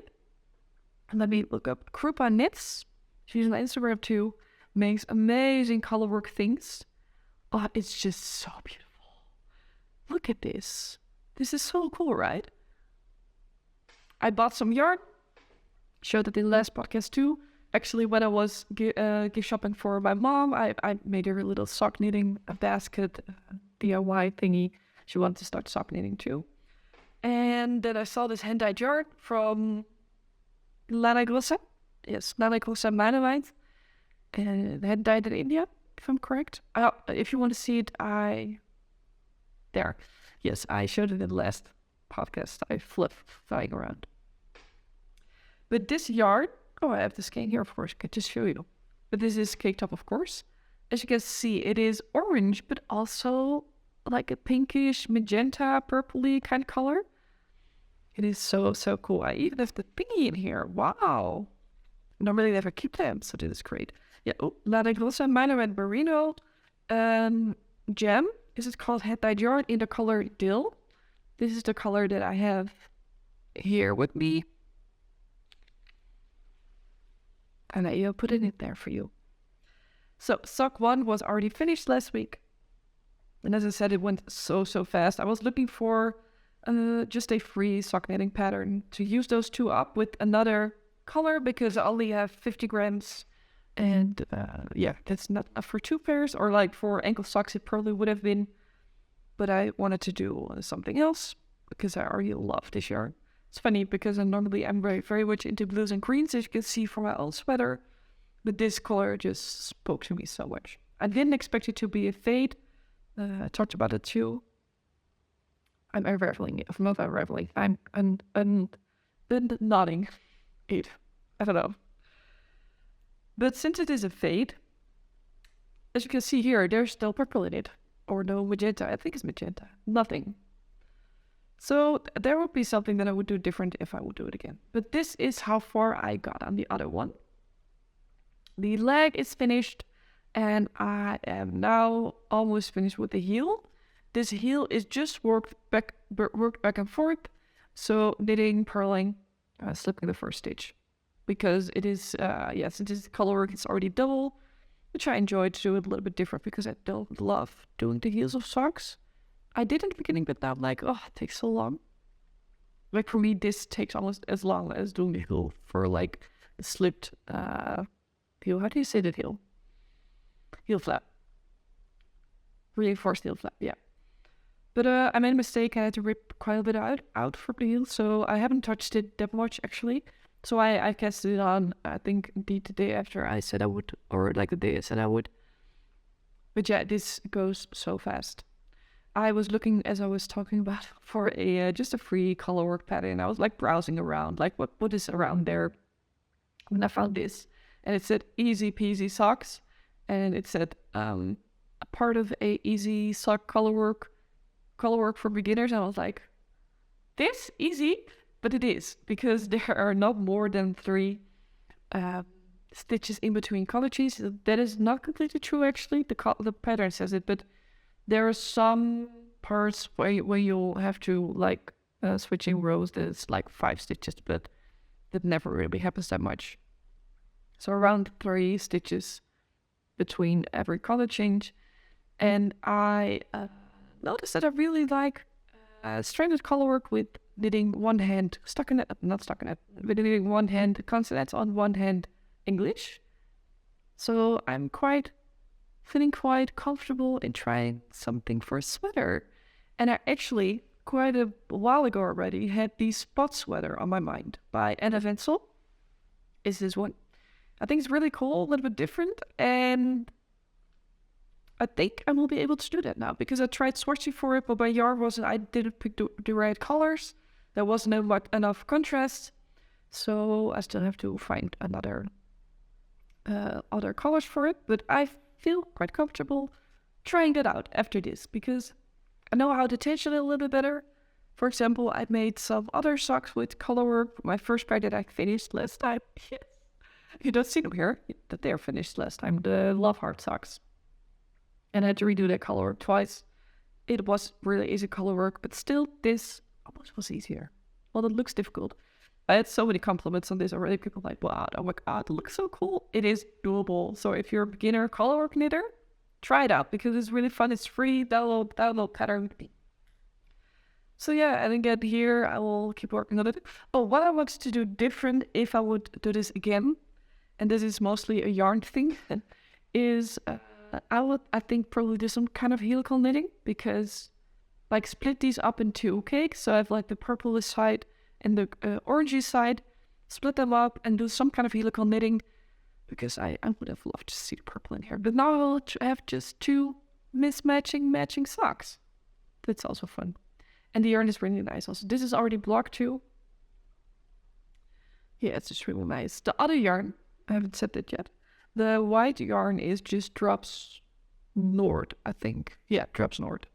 let me look up, Kroopa Knits. She's on Instagram too. Makes amazing colorwork things. Oh, it's just so beautiful. Look at this. This is so cool, right? I bought some yarn. Showed it in the last podcast too. Actually, when I was gift shopping for my mom, I made her a little sock knitting basket DIY thingy. She wanted to start sock knitting too. And then I saw this hand-dyed yarn from Lana Grossa. Yes, Lana Grossa Manowite. And hand-dyed in India, if I'm correct. If you want to see it, there. Yes, I showed it in the last podcast. I flying around. But this yarn, I have the skein here, of course. I can just show you. But this is cake top, of course. As you can see, it is orange, but also like a pinkish, magenta, purpley kind of color. It is so, so cool. I even have the pinky in here. Wow. Normally never keep them, so this is great. Yeah, Lana Grossa Manowite Merino gem. Is it called hand-dyed yarn in the color Dill? This is the color that I have here with me. And I'll put it in there for you. So sock 1 was already finished last week. And as I said, it went so fast. I was looking for just a free sock knitting pattern to use those two up with another color because I only have 50 grams. And that's not enough for 2 pairs, or like for ankle socks it probably would have been. But I wanted to do something else because I already love this yarn. It's funny because I'm very, very much into blues and greens, as you can see from my old sweater. But this color just spoke to me so much. I didn't expect it to be a fade. I talked about it too. I'm unraveling it. I'm not unraveling. I'm nodding it. I don't know. But since it is a fade, as you can see here, there's still purple in it. Or no magenta. I think it's magenta. Nothing. So there would be something that I would do different if I would do it again. But this is how far I got on the other one. The leg is finished, and I am now almost finished with the heel. This heel is just worked back and forth. So knitting, purling, slipping the first stitch. Because it is, since it is color work, it's already double, which I enjoy to do it a little bit different because I don't love doing the heels of socks. I did in the beginning, but now I'm like, oh, it takes so long. Like for me, this takes almost as long as doing the heel for like a slipped heel. How do you say that heel? Heel flap. Reinforced heel flap, yeah. But I made a mistake. I had to rip quite a bit out from the heel, so I haven't touched it that much actually. So I casted it on, I think indeed the day after I said I would, or like the day I said I would. But yeah, this goes so fast. I was looking, as I was talking about, for a just a free color work pattern. I was like browsing around, like what is around there. When I found this, and it said easy peasy socks, and it said a part of a easy sock color work for beginners. And I was like, this easy, but it is because there are not more than 3 stitches in between color changes. That is not completely true actually. The pattern says it, but there are some parts where you'll have to like switching rows. There's like 5 stitches, but that never really happens that much. So around 3 stitches between every color change. And I noticed that I really like stranded color work with knitting one hand with knitting one hand consonants on one hand English. So I'm feeling quite comfortable in trying something for a sweater. And I actually, quite a while ago already, had the spot sweater on my mind by Anna Wenzel. Is this one? I think it's really cool, a little bit different, and I think I will be able to do that now because I tried swatching for it, but my yarn I didn't pick the right colors. There wasn't enough contrast, so I still have to find other colors for it. But I feel quite comfortable trying that out after this because I know how to tension it a little bit better. For example, I made some other socks with color work. My first pair that I finished last time. Yes. You don't see them here, that they're finished last time. The Love Heart socks. And I had to redo that color work twice. It was really easy color work, but still this almost was easier. Well, it looks difficult. I had so many compliments on this already. People like, wow, oh my god, it looks so cool. It is doable. So if you're a beginner color work knitter, try it out because it's really fun. It's free. Download pattern. So yeah, and again here I will keep working on it. Oh, what I wanted to do different if I would do this again, and this is mostly a yarn thing, is I think probably do some kind of helical knitting because like split these up in 2 cakes. So I have like the purple side and the orangey side, split them up and do some kind of helical knitting because I would have loved to see the purple in here. But now I'll have just 2 matching socks. That's also fun. And the yarn is really nice also. This is already blocked too. Yeah, it's just really nice. The other yarn, I haven't said that yet. The white yarn is just Drops Nord, I think. Yeah, Drops Nord.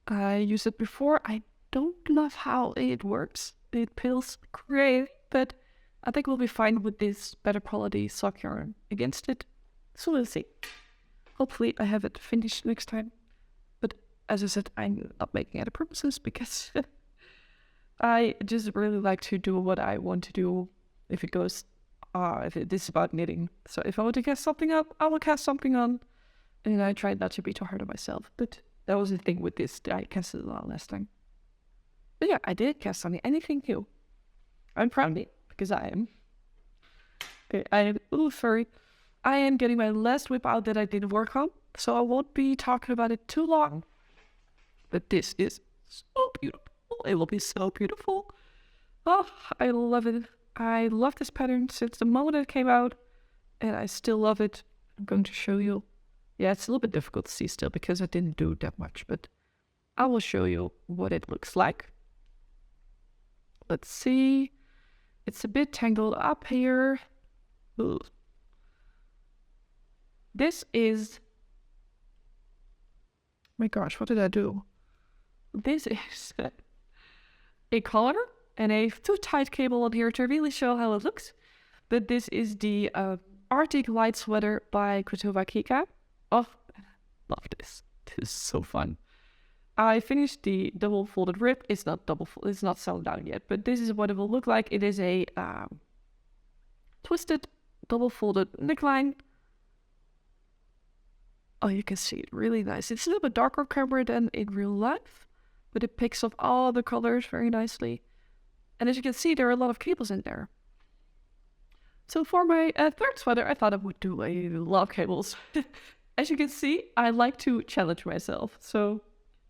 I used it before. I don't love how it works. It feels great, but I think we'll be fine with this better quality sock yarn against it. So we'll see. Hopefully I have it finished next time. But as I said, I'm not making any promises because I just really like to do what I want to do if it goes, if it is about knitting. So if I want to cast something up, I will cast something on. And I try not to be too hard on myself. But that was the thing with this. I casted it on last time. But yeah, I did cast on anything new. I'm proud of it because I am. Okay, I am getting my last whip out that I didn't work on. So I won't be talking about it too long. But this is so beautiful. It will be so beautiful. Oh, I love it. I love this pattern since the moment it came out. And I still love it. I'm going to show you. Yeah, it's a little bit difficult to see still because I didn't do that much. But I will show you what it looks like. Let's see. It's a bit tangled up here. Ugh. This is... my gosh, what did I do? This is a collar and a too tight cable on here to really show how it looks. But this is the Arctic Light Sweater by Kroopa. Oh, love this. This is so fun. I finished the double folded rib. It's not it's not sewn down yet, but this is what it will look like. It is a twisted double folded neckline. Oh, you can see it really nice. It's a little bit darker camera than in real life, but it picks up all the colors very nicely. And as you can see, there are a lot of cables in there. So for my third sweater, I thought I would do a lot of cables. As you can see, I like to challenge myself. So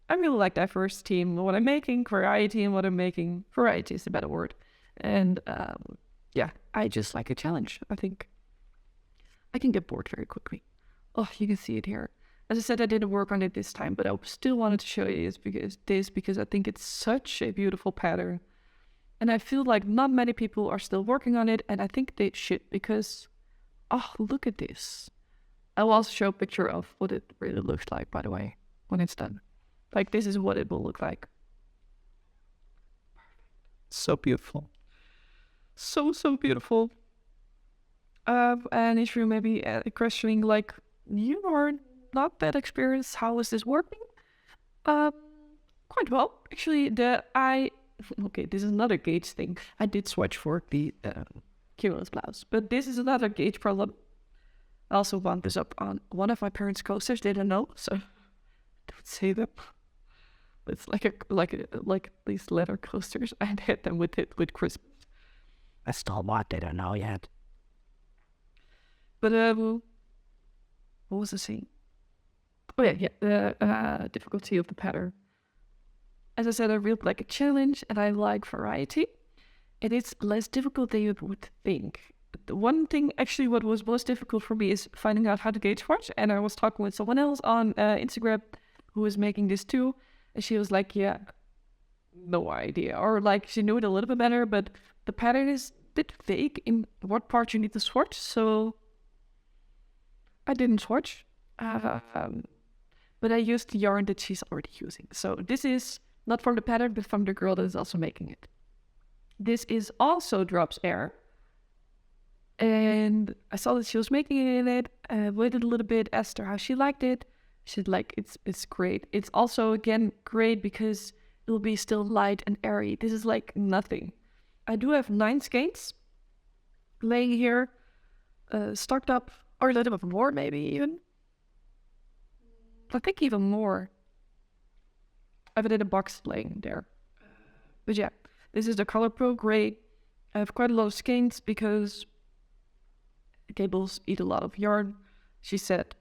I really like diversity in what I'm making, variety in what I'm making. Variety is a better word. And yeah, I just like a challenge. I think I can get bored very quickly. Oh, you can see it here. As I said, I didn't work on it this time, but I still wanted to show you this because I think it's such a beautiful pattern. And I feel like not many people are still working on it, and I think they should because, oh, look at this. I will also show a picture of what it really looks like, by the way, when it's done. Like, this is what it will look like. So beautiful. So beautiful. And if you may be questioning, like, you are not that experienced, how is this working? Quite well. Actually, okay, this is another gauge thing. I did swatch for the Kira's blouse, but this is another gauge problem. I also wound this up on one of my parents' coasters. They don't know, so don't say them. It's like these leather coasters. I had them with Christmas. I still what they don't know yet. But what was I saying? Oh yeah, the difficulty of the pattern. As I said, I really like a challenge and I like variety. And it's less difficult than you would think. The one thing actually what was most difficult for me is finding out how to gauge swatch. And I was talking with someone else on Instagram who was making this too. And she was like, yeah, no idea. Or like she knew it a little bit better, but the pattern is a bit vague in what part you need to swatch. So I didn't swatch. But I used the yarn that she's already using. So this is not from the pattern, but from the girl that is also making it. This is also drops air. And I saw that she was making it in it. I waited a little bit, asked her how she liked it. She's like, it's great. It's also, again, great because it will be still light and airy. This is like nothing. I do have 9 skeins laying here, stocked up, or a little bit more maybe even. I think even more. I have it in a box laying there. But yeah, this is the Color Pro Gray. I have quite a lot of skeins because cables eat a lot of yarn, she said.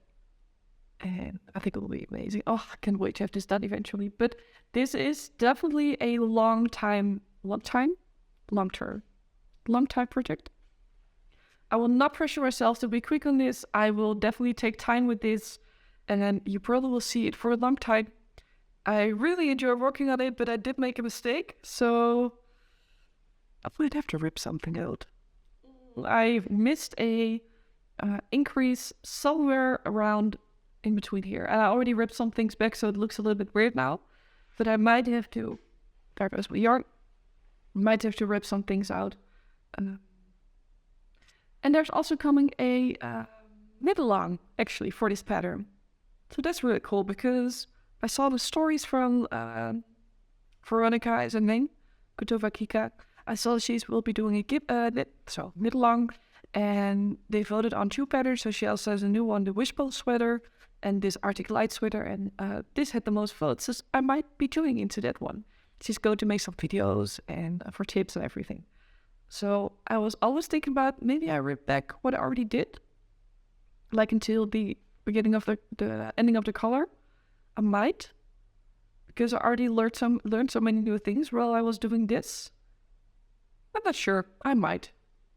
And I think it will be amazing. Oh, I can't wait to have this done eventually. But this is definitely a long time project. I will not pressure myself to be quick on this. I will definitely take time with this. And then you probably will see it for a long time. I really enjoy working on it, but I did make a mistake. So I might have to rip something out. I missed a increase somewhere around in between here. And I already ripped some things back, so it looks a little bit weird now. But I might have to, there goes my yarn. Might have to rip some things out. And there's also coming a knit-along, actually, for this pattern. So that's really cool because I saw the stories from Veronica is her name, Kroopa. I saw she will be doing a knit-along, and they voted on 2 patterns. So she also has a new one, the Wishbone sweater, and this Arctic Light sweater, and this had the most votes. So I might be doing into that one. She's going to make some videos and for tips and everything. So I was always thinking about maybe I rip back what I already did, like until the beginning of the ending of the color. I might, because I already learned so many new things while I was doing this. I'm not sure. I might,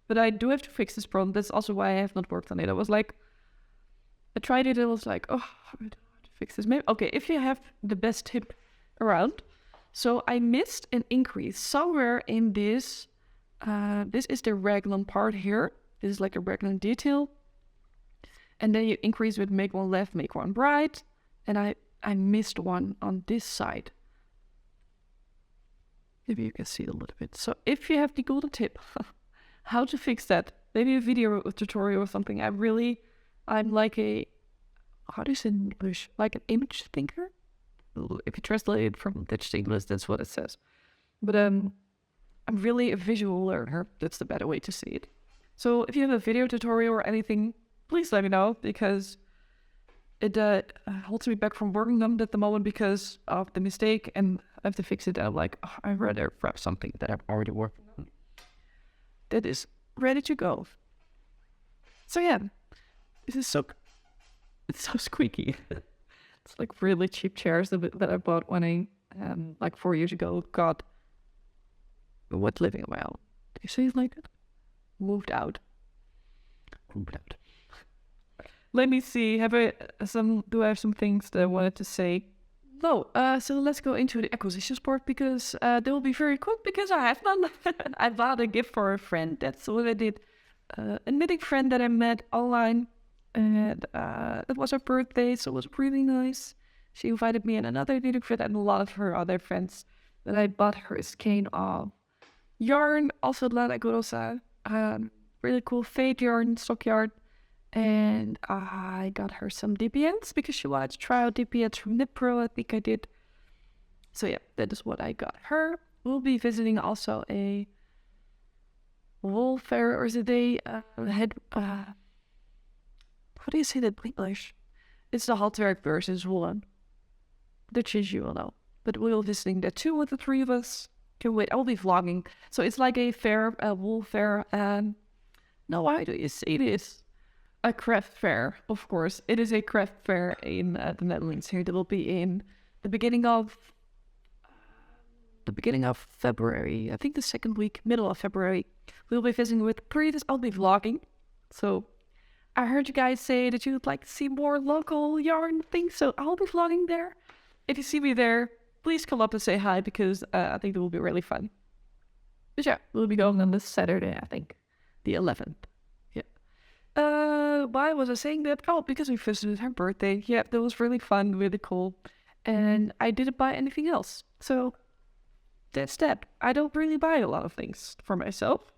but I do have to fix this problem. That's also why I have not worked on it. I tried it. I was like, oh, I don't know how to fix this. Maybe okay. If you have the best tip around, so I missed an increase somewhere in this. This is the raglan part here. This is like a regular detail. And then you increase with make one left, make one right. And I missed one on this side. Maybe you can see it a little bit. So if you have the golden tip, how to fix that, maybe a video tutorial or something. I'm like a, how do you say in English? Like an image thinker? If you translate it from Dutch to English, that's what it says. But I'm really a visual learner. That's the better way to see it. So if you have a video tutorial or anything, please let me know, because it holds me back from working on it at the moment because of the mistake, and I have to fix it. I'm like, I'd rather grab something that I'm already working on that is ready to go. So yeah, this is it's so squeaky. It's like really cheap chairs that I bought when I like 4 years ago got what living on my own. Do you say it like that? Moved out. Let me see. Do I have some things that I wanted to say? No. So let's go into the acquisitions part, because they will be very quick because I have none. I bought a gift for a friend. That's what I did. A knitting friend that I met online, and it was her birthday, so it was really nice. She invited me and another knitting friend and a lot of her other friends. Then I bought her a skein of yarn, also Lana Gorosa. Really cool fade yarn, stock yarn. And I got her some DPNs because she wanted to try out DPNs from Knit Pro. I think I did. So yeah, that is what I got her. We'll be visiting also a wool fair, or is it a how do you say that in English? It's the Handwerk versus woolen. Dutch is you will know. But we'll be visiting that too with the three of us. Can wait, I'll be vlogging. So it's like a fair, a wool fair. No, why do you say this? A craft fair, of course. It is a craft fair in the Netherlands here. That will be in the beginning of February. I think the second week, middle of February. We'll be visiting with previous. I'll be vlogging. So I heard you guys say that you'd like to see more local yarn things. So I'll be vlogging there. If you see me there, please come up and say hi, because I think it will be really fun. But yeah, we'll be going on this Saturday, I think, the 11th. Why was I saying that? Oh, because we visited her birthday. Yeah, that was really fun, really cool. And I didn't buy anything else. So that's that. I don't really buy a lot of things for myself.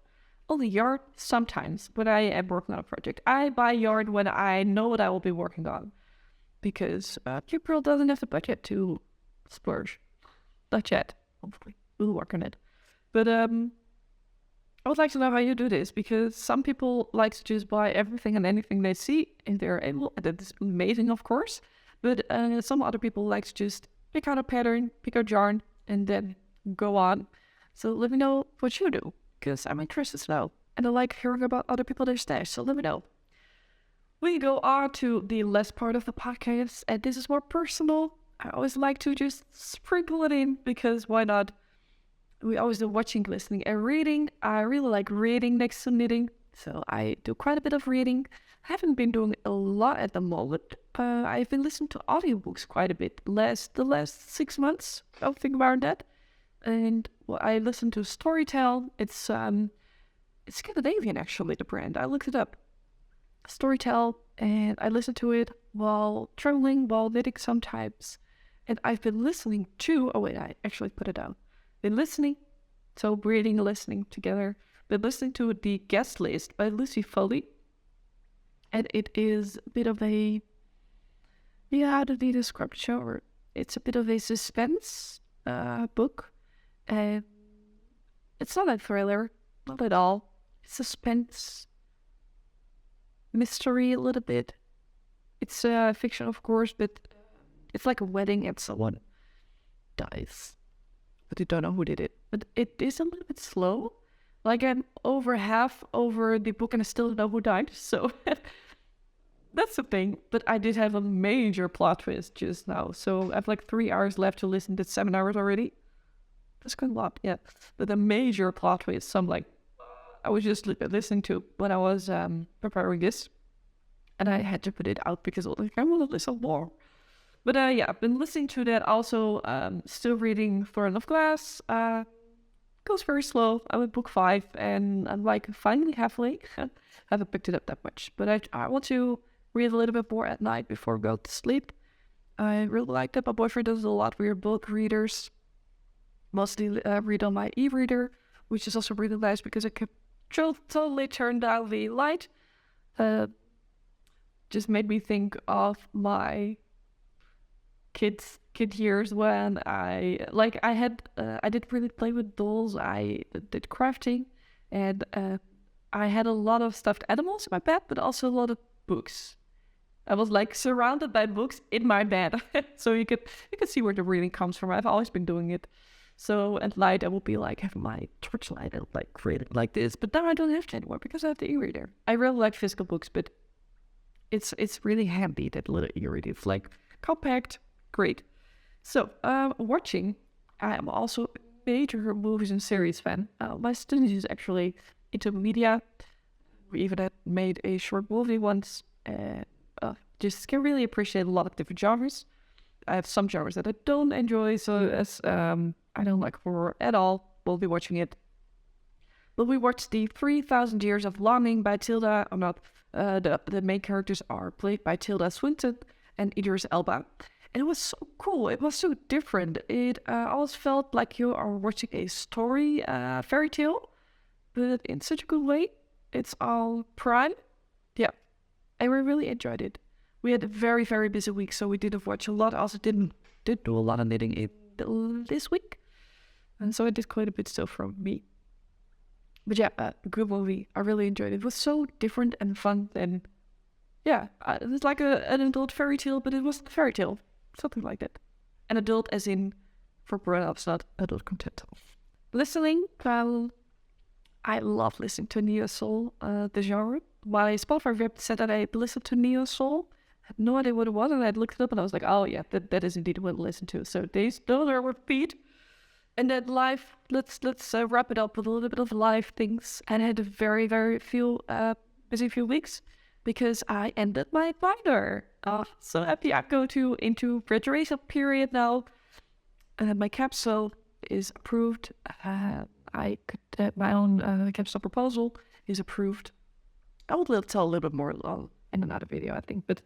Only yarn sometimes when I am working on a project. I buy yarn when I know what I will be working on. Because April doesn't have the budget to splurge. Not yet. Hopefully. We'll work on it. But I would like to know how you do this, because some people like to just buy everything and anything they see and they're able, and that is amazing, of course. But some other people like to just pick out a pattern, pick out yarn, and then go on. So let me know what you do, because I'm interested to know. And I like hearing about other people their stash, so let me know. We go on to the last part of the podcast, and this is more personal. I always like to just sprinkle it in, because why not? We always do watching, listening, and reading. I really like reading next to knitting, so I do quite a bit of reading. I haven't been doing a lot at the moment. I've been listening to audiobooks quite a bit the last 6 months. I'll think about that. And I listen to Storytel. It's Scandinavian, actually, the brand. I looked it up. Storytel, and I listen to it while traveling, while knitting sometimes. And I've been listening to, I actually put it down. Been listening, so reading and listening together. Been listening to the guest list by Lucy Foley. And it is a bit of a, how do they describe the show? It's a bit of a suspense book. And it's not a thriller, not at all. Suspense, mystery a little bit. It's fiction, of course, but it's like a wedding and someone dies. But you don't know who did it. But it is a little bit slow. Like I'm over half over the book and I still don't know who died. So that's the thing. But I did have a major plot twist just now. So I have like 3 hours left to listen to 7 hours already. That's quite a lot, yeah. But a major plot twist. So I'm like, I was just listening to when I was preparing this. And I had to put it out because I was like, I want to listen more. But yeah, I've been listening to that also, still reading Throne of Glass. Got goes very slow. I'm at book 5 and I'm like finally halfway. I haven't picked it up that much, but I want to read a little bit more at night before I go to sleep. I really like that. My boyfriend does a lot. We are both readers. Mostly read on my e-reader, which is also really nice because I could totally turn down the light. Just made me think of my kid years when I didn't really play with dolls. I did crafting, and I had a lot of stuffed animals in my bed, but also a lot of books. I was like surrounded by books in my bed, so you could see where the reading comes from. I've always been doing it. So at night I will be like having my torchlight and like create it like this, but now I don't have to anymore because I have the e-reader. I really like physical books, but it's really handy, that little e-reader. It's like compact, great. So watching, I am also a major movies and series fan. My studies is actually into media. We even had made a short movie once. Just can really appreciate a lot of different genres. I have some genres that I don't enjoy, so as I don't like horror at all. We'll be watching it. But we watched the 3,000 Years of Longing by Tilda, or not, the main characters are played by Tilda Swinton and Idris Elba. And it was so cool, it was so different. It always felt like you are watching a story, fairy tale, but in such a good way. It's all prime. Yeah, and we really enjoyed it. We had a very, very busy week, so we didn't watch a lot. I also did do a lot of knitting this week. And so I did quite a bit still from me. But yeah, a good movie. I really enjoyed it. It was so different and fun. And yeah, it was like an adult fairy tale, but it wasn't a fairy tale. Something like that. An adult as in for grown-ups, not adult content. Listening, I love listening to Neo Soul, the genre. My Spotify rep said that I listened to Neo Soul. I had no idea what it was, and I looked it up, and I was like, oh yeah, that is indeed what I listen to. So those are repeat. And then live, let's wrap it up with a little bit of live things. And I had a very, very busy few weeks because I ended my binder. So happy. I go into graduation period now. My capsule is approved. My own capsule proposal is approved. I will tell a little bit more in another video, I think. But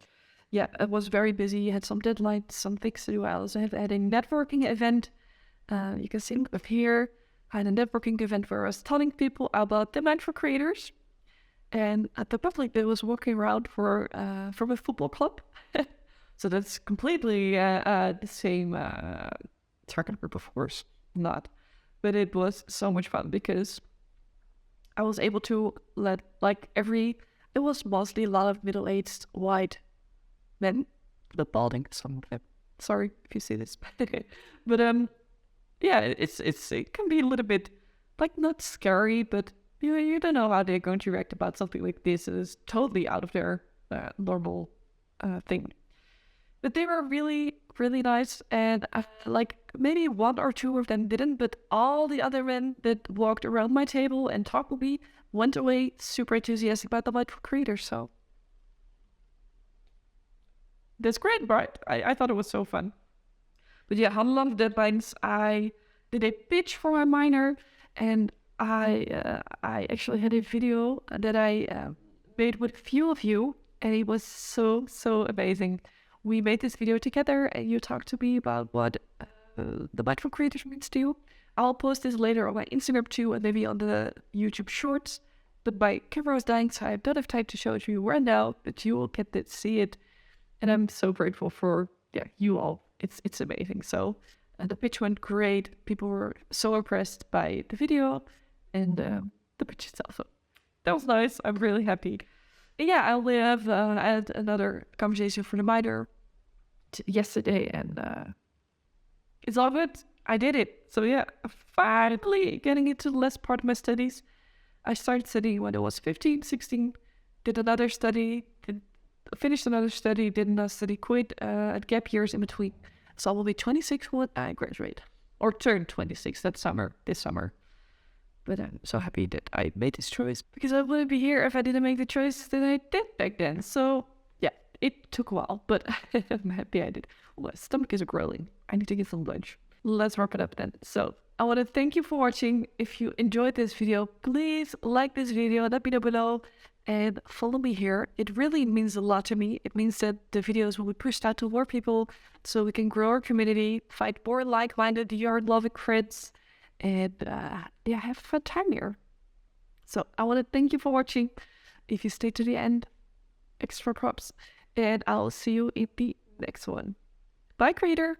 yeah, it was very busy. Had some deadlines, some things to do. I also had a networking event. You can see up here. I had a networking event where I was telling people about the Mindful Creators. And at the public, I was walking around from a football club. So that's completely the same target group, of course, not. But it was so much fun because I was able to let it was mostly a lot of middle-aged white men, but balding, some of them. Sorry if you see this. But yeah, it can be a little bit like not scary, but you don't know how they're going to react about something like this. It is totally out of their normal thing. But they were really, really nice, and like maybe one or two of them didn't, but all the other men that walked around my table and talked with me went away super enthusiastic about the Mindful Creators. So that's great, right? I thought it was so fun. But yeah, had a lot of deadlines. I did a pitch for my minor, and I actually had a video that I made with a few of you, and it was so amazing. We made this video together, and you talked to me about what the Mindful Creators means to you. I'll post this later on my Instagram too, and maybe on the YouTube Shorts. But my camera was dying, so I don't have time to show it to you right now, but you will get to see it. And I'm so grateful for you all. It's amazing. So the pitch went great. People were so impressed by the video and the pitch itself. So that was nice. I'm really happy. And yeah, I only have I had another conversation for the minor yesterday, and it's all good. I did it. So yeah, finally getting into the last part of my studies. I started studying when I was 15, 16, did another study, finished another study, did another study, quit, at gap years in between. So I will be 26 when I graduate, or turn 26 this summer. But I'm so happy that I made this choice, because I wouldn't be here if I didn't make the choice that I did back then. So yeah, it took a while, but I'm happy I did. My stomach is growling. I need to get some lunch. Let's wrap it up then. So I want to thank you for watching. If you enjoyed this video, please like this video, let me know below, and follow me here. It really means a lot to me. It means that the videos will be pushed out to more people so we can grow our community, find more like-minded yarn-loving friends, and have a fun time here. So I want to thank you for watching. If you stay to the end, extra props. And I'll see you in the next one. Bye, creator!